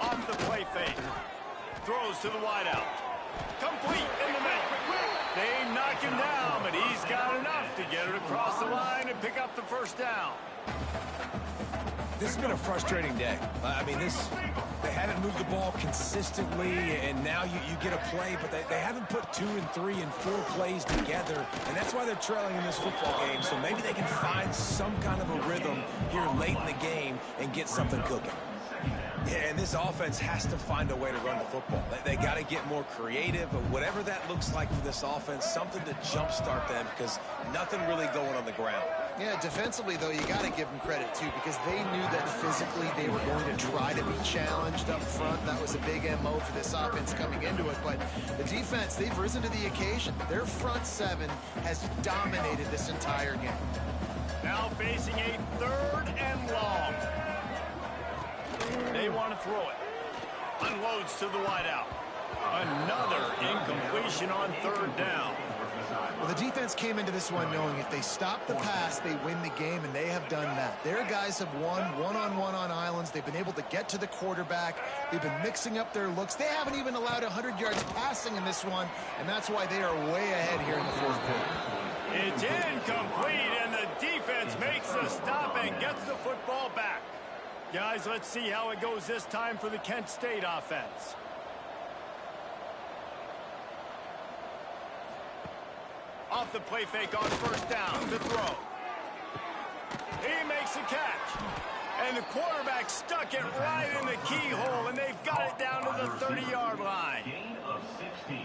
Off the play fake. Throws to the wideout. Complete in the middle. They knock him down, but he's got enough to get it across the line and pick up the first down. This has been a frustrating day. I mean, they haven't moved the ball consistently, and now you get a play, but they haven't put 2 and 3 and 4 plays together, and that's why they're trailing in this football game. So maybe they can find some kind of a rhythm here late in the game and get something cooking. Yeah, and this offense has to find a way to run the football. They got to get more creative, but whatever that looks like for this offense, something to jumpstart them, because nothing really going on the ground. Yeah, defensively, though, you got to give them credit, too, because they knew that physically they were going to try to be challenged up front. That was a big MO for this offense coming into it. But the defense, they've risen to the occasion. Their front 7 has dominated this entire game. Now facing a 3rd and long. They want to throw it. Unloads to the wideout. Another incompletion on 3rd down. Well, the defense came into this one knowing if they stop the pass, they win the game, and they have done that. Their guys have won one-on-one on islands. They've been able to get to the quarterback. They've been mixing up their looks. They haven't even allowed 100 yards passing in this one, and that's why they are way ahead here in the 4th quarter. It's incomplete, and the defense makes the stop and gets the football back. Guys, let's see how it goes this time for the Kent State offense. Off the play fake on 1st down, the throw. He makes a catch. And the quarterback stuck it right in the keyhole, and they've got it down to the 30-yard line.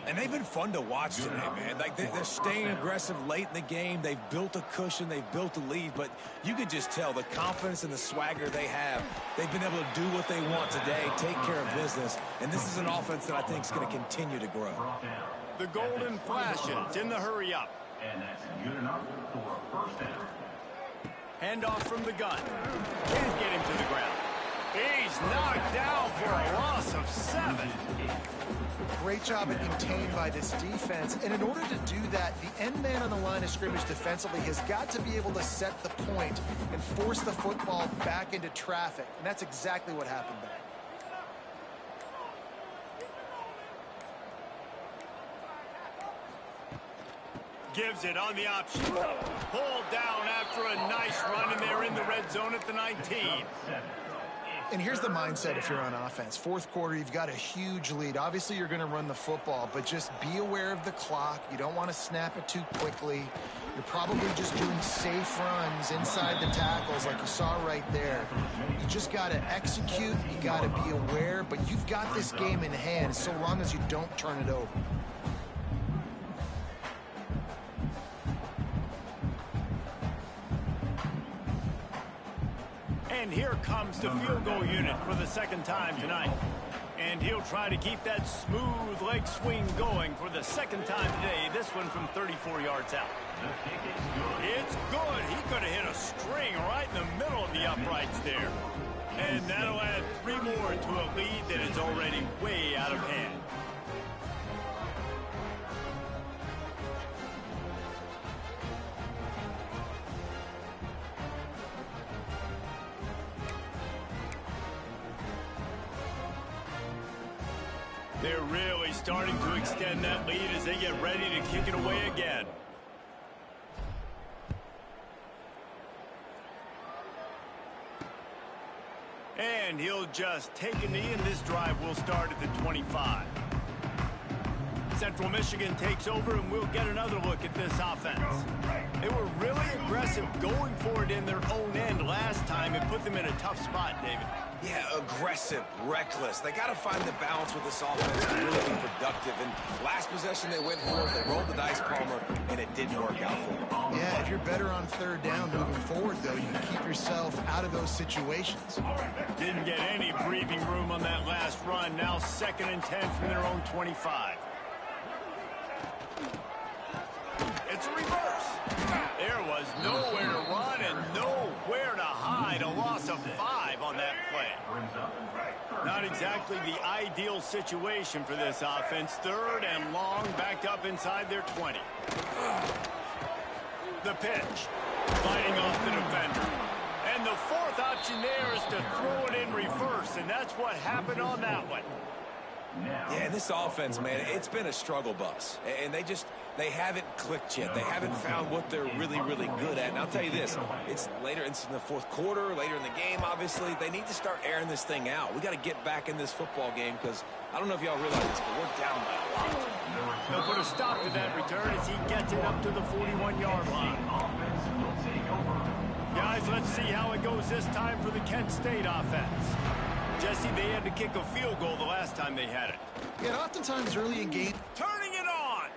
And they've been fun to watch today, man. Like, they're staying aggressive late in the game. They've built a cushion. They've built a lead. But you can just tell the confidence and the swagger they have. They've been able to do what they want today, take care of business. And this is an offense that I think is going to continue to grow. The golden flashes in the hurry up. And that's good enough for 1st down. Handoff from the gun. Can't get him to the ground. He's knocked down for a loss of 7. Great job at contained by this defense. And in order to do that, the end man on the line of scrimmage defensively has got to be able to set the point and force the football back into traffic. And that's exactly what happened there. Gives it on the option. Pulled down after a nice run, and they're in the red zone at the 19. And here's the mindset if you're on offense. 4th quarter, you've got a huge lead. Obviously, you're going to run the football, but just be aware of the clock. You don't want to snap it too quickly. You're probably just doing safe runs inside the tackles like you saw right there. You just got to execute. You got to be aware, but you've got this game in hand so long as you don't turn it over. And here comes the field goal unit for the 2nd time tonight. And he'll try to keep that smooth leg swing going for the 2nd time today. This one from 34 yards out. It's good. He could have hit a string right in the middle of the uprights there. And that'll add 3 more to a lead that is already way out of hand. They're really starting to extend that lead as they get ready to kick it away again. And he'll just take a knee, and this drive will start at the 25. Central Michigan takes over, and we'll get another look at this offense. They were really aggressive going for it in their own end last time and put them in a tough spot, David. Yeah, aggressive, reckless. They got to find the balance with this offense to really be productive. And last possession they went for it, they rolled the dice, Palmer, and it didn't work out for them. Yeah, if you're better on 3rd down moving forward, though, you can keep yourself out of those situations. Didn't get any breathing room on that last run. Now 2nd and 10 from their own 25. It's a reverse. There was nowhere to run and nowhere to hide. A loss of 5 on that play. Not exactly the ideal situation for this offense. 3rd and long, backed up inside their 20. The pitch, fighting off the defender. And the 4th option there is to throw it in reverse, and that's what happened on that one. Yeah, and this offense, man, it's been a struggle bus. And they haven't clicked yet. They haven't found what they're really, really good at. And I'll tell you this, it's later, it's in the 4th quarter, later in the game, obviously. They need to start airing this thing out. We got to get back in this football game because I don't know if y'all realize this, but we're down by a lot. They'll put a stop to that return as he gets it up to the 41-yard line. Guys, let's see how it goes this time for the Kent State offense. Jesse, they had to kick a field goal the last time they had it. Yeah, oftentimes early in game. Turning it on!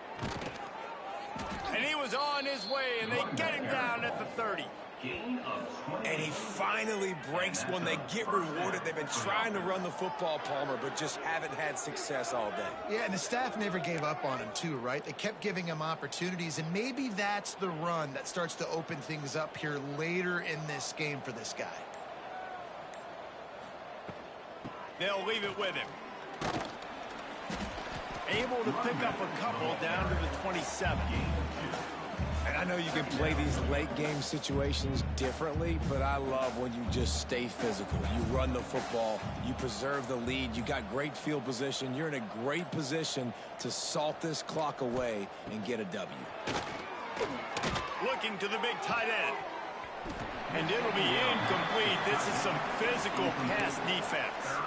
And he was on his way, and they get him down at the 30. And he finally breaks one. They get rewarded. They've been trying to run the football, Palmer, but just haven't had success all day. Yeah, and the staff never gave up on him, too, right? They kept giving him opportunities, and maybe that's the run that starts to open things up here later in this game for this guy. They'll leave it with him. Able to pick up a couple down to the 27. And I know you can play these late game situations differently, but I love when you just stay physical. You run the football, you preserve the lead, you got great field position, you're in a great position to salt this clock away and get a W. Looking to the big tight end. And it'll be incomplete. This is some physical pass defense.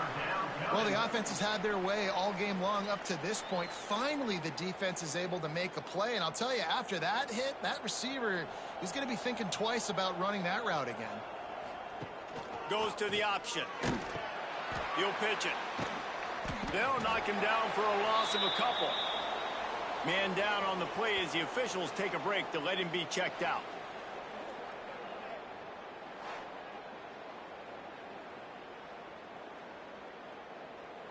Well, the offense has had their way all game long up to this point. Finally, the defense is able to make a play. And I'll tell you, after that hit, that receiver is going to be thinking twice about running that route again. Goes to the option. He'll pitch it. They'll knock him down for a loss of a couple. Man down on the play as the officials take a break to let him be checked out.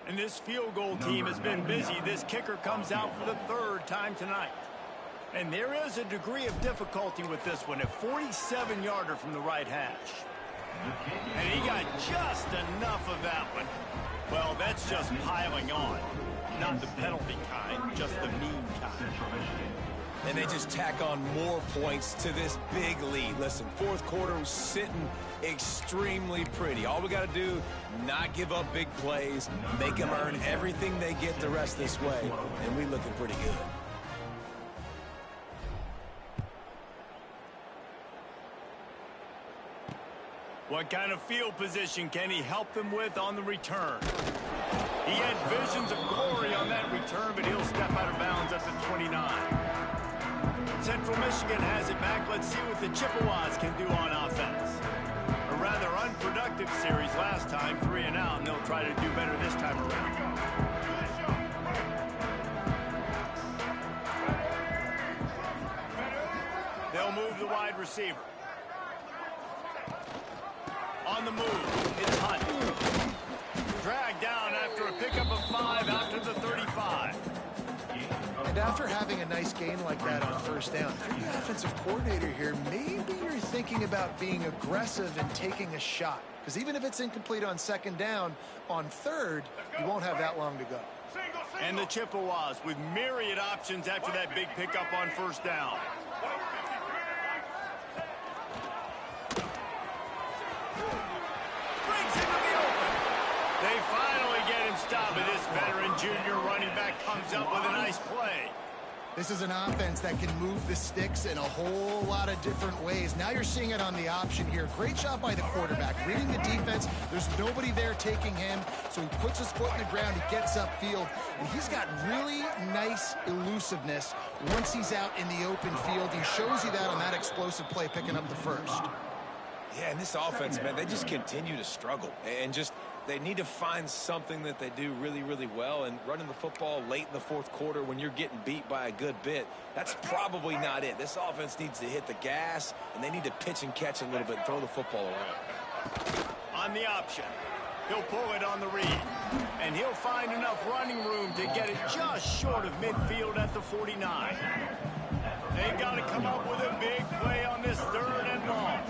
And this field goal team has been busy. This kicker comes out for the 3rd time tonight. And there is a degree of difficulty with this one. A 47-yarder from the right hash. And he got just enough of that one. Well, that's just piling on. Not the penalty kind, just the mean kind. And they just tack on more points to this big lead. Listen, 4th quarter was sitting extremely pretty. All we got to do, not give up big plays, make them earn everything they get the rest this way, and we looking pretty good. What kind of field position can he help them with on the return? He had visions of glory on that return, but he'll step out of bounds at the 29. Central Michigan has it back. Let's see what the Chippewas can do on offense. A rather unproductive series last time, 3 and out, and they'll try to do better this time around. They'll move the wide receiver. On the move, it's Hunt. Dragged down after a pickup of 5 out to the 35. And after having a nice game like that on 1st down, if you're the offensive coordinator here, maybe you're thinking about being aggressive and taking a shot. Because even if it's incomplete on 2nd down, on 3rd, you won't have that long to go. And the Chippewas with myriad options after that big pickup on 1st down. They finally get him stopped, and this veteran junior running back comes up with a nice play. This is an offense that can move the sticks in a whole lot of different ways. Now you're seeing it on the option here. Great job by the quarterback. Reading the defense, there's nobody there taking him, so he puts his foot in the ground, he gets upfield, and he's got really nice elusiveness once he's out in the open field. He shows you that on that explosive play, picking up the 1st. Yeah, and this offense, man, they just continue to struggle. And just, they need to find something that they do really, really well. And running the football late in the 4th quarter when you're getting beat by a good bit, that's probably not it. This offense needs to hit the gas, and they need to pitch and catch a little bit and throw the football around. On the option, he'll pull it on the read. And he'll find enough running room to get it just short of midfield at the 49. They've got to come up with a big play on this 3rd and long.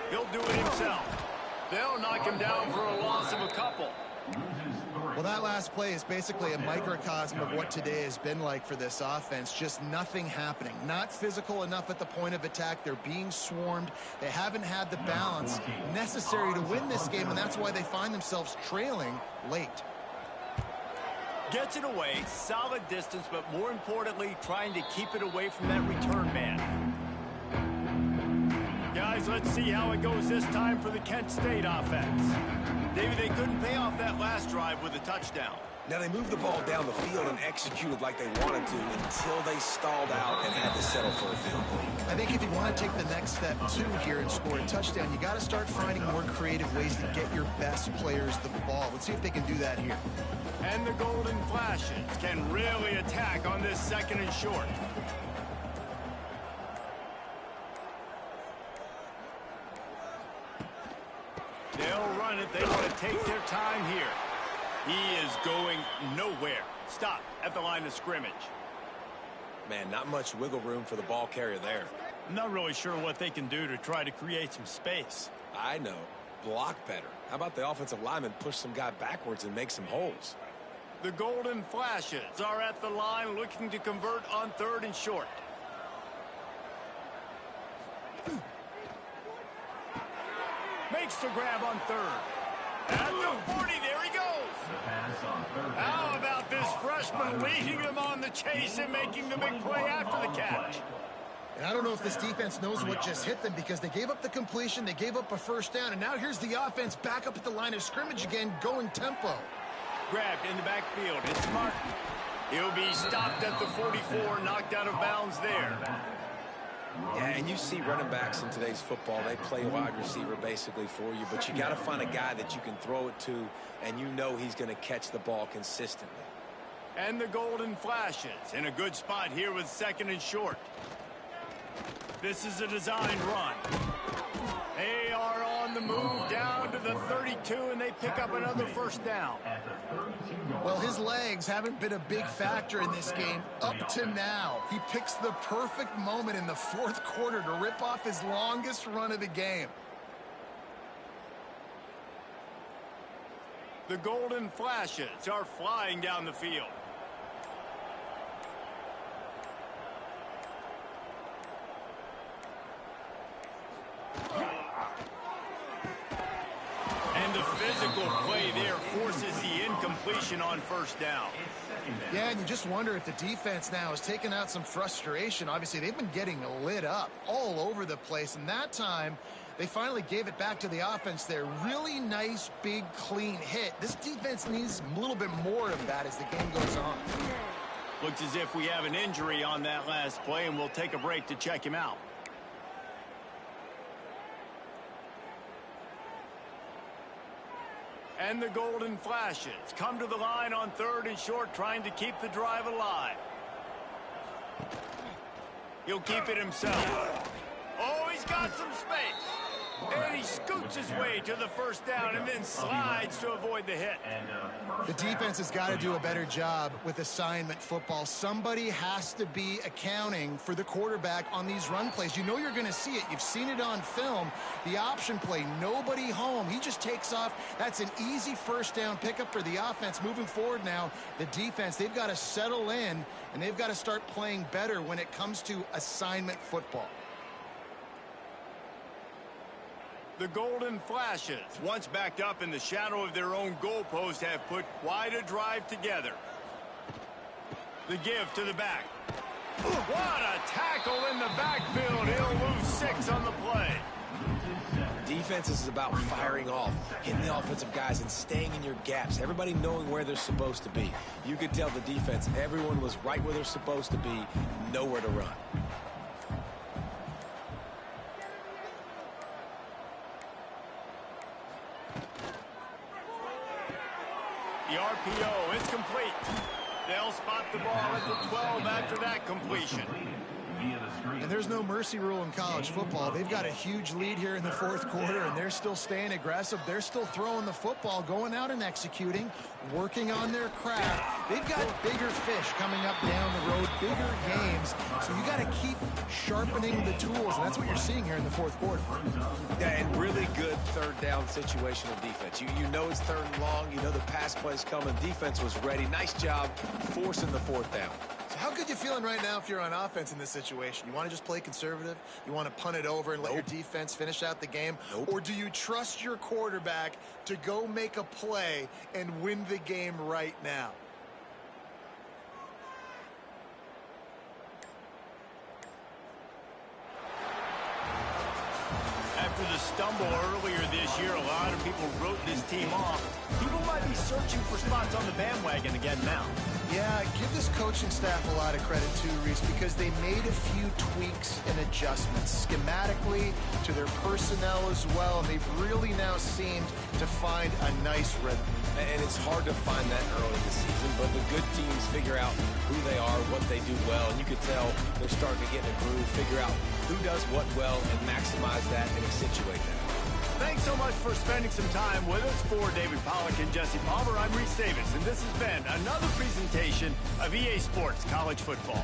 He'll do it himself. They'll knock him down for a loss of a couple. Well, that last play is basically a microcosm of what today has been like for this offense. Just nothing happening. Not physical enough at the point of attack. They're being swarmed. They haven't had the balance necessary to win this game, and that's why they find themselves trailing late. Gets it away, solid distance, but more importantly, trying to keep it away from that return man. Guys, let's see how it goes this time for the Kent State offense. Maybe they couldn't pay off that last drive with a touchdown. Now, they moved the ball down the field and executed like they wanted to until they stalled out and had to settle for a field goal. I think if you want to take the next step, too, here and score a touchdown, you got to start finding more creative ways to get your best players the ball. Let's see if they can do that here. And the Golden Flashes can really attack on this 2nd and short. They'll run it. They want to take their time here. He is going nowhere. Stop at the line of scrimmage. Man, not much wiggle room for the ball carrier there. I'm not really sure what they can do to try to create some space. I know. Block better. How about the offensive lineman push some guy backwards and make some holes? The Golden Flashes are at the line looking to convert on 3rd and short. Makes the grab on 3rd. At the 40, there he goes. How about this freshman leading them on the chase and making the big play after the catch? And I don't know if this defense knows what just hit them because they gave up the completion, they gave up a 1st down, and now here's the offense back up at the line of scrimmage again, going tempo. Grabbed in the backfield. It's Martin. He'll be stopped at the 44, knocked out of bounds there. Yeah, and you see running backs in today's football, they play wide receiver basically for you, but you got to find a guy that you can throw it to, and you know he's going to catch the ball consistently. And the Golden Flashes in a good spot here with 2nd and short. This is a designed run. They are on the move down to the 32, and they pick up another 1st down. Well, his legs haven't been a big factor in this game up to now. He picks the perfect moment in the 4th quarter to rip off his longest run of the game. The Golden Flashes are flying down the field. And the physical play there forces the incompletion on 1st down. Yeah, and you just wonder if the defense now has taken out some frustration. Obviously, they've been getting lit up all over the place, and that time they finally gave it back to the offense there. Really nice, big, clean hit. This defense needs a little bit more of that as the game goes on. Looks as if we have an injury on that last play, and we'll take a break to check him out. And the Golden Flashes come to the line on 3rd and short, trying to keep the drive alive. He'll keep it himself. Oh, he's got some space. And he scoots his way to the 1st down and then slides to avoid the hit. The defense has got to do a better job with assignment football. Somebody has to be accounting for the quarterback on these run plays. You know you're going to see it. You've seen it on film. The option play, nobody home. He just takes off. That's an easy 1st down pickup for the offense. Moving forward now, the defense, they've got to settle in, and they've got to start playing better when it comes to assignment football. The Golden Flashes, once backed up in the shadow of their own goalpost, have put quite a drive together. The give to the back. What a tackle in the backfield. He'll lose 6 on the play. Defense is about firing off, hitting the offensive guys, and staying in your gaps. Everybody knowing where they're supposed to be. You could tell the defense, everyone was right where they're supposed to be, nowhere to run. The RPO is complete. They'll spot the ball at the 12 after that completion. via the screen. And there's no mercy rule in college football. They've got a huge lead here in the fourth quarter, and they're still staying aggressive. They're still throwing the football, going out and executing, working on their craft. They've got bigger fish coming up down the road, bigger games. So you got to keep sharpening the tools, and that's what you're seeing here in the fourth quarter. Yeah, and really good third down situational defense. You know it's third and long. You know the pass play's coming. Defense was ready. Nice job forcing the fourth down. So how good you feeling right now if you're on offense in this situation? You want to just play conservative? You want to punt it over and let your defense finish out the game? Or do you trust your quarterback to go make a play and win the game right now? After the stumble earlier this year, a lot of people wrote this team off. People might be searching for spots on the bandwagon again now. Yeah, give this coaching staff a lot of credit too, Reese, because they made a few tweaks and adjustments schematically to their personnel as well, and they've really now seemed to find a nice rhythm. And it's hard to find that early in the season, but the good teams figure out who they are, what they do well, and you can tell they're starting to get in a groove, figure out who does what well, and maximize that and accentuate that. Thanks so much for spending some time with us. For David Pollack and Jesse Palmer, I'm Reese Davis, and this has been another presentation of EA Sports College Football.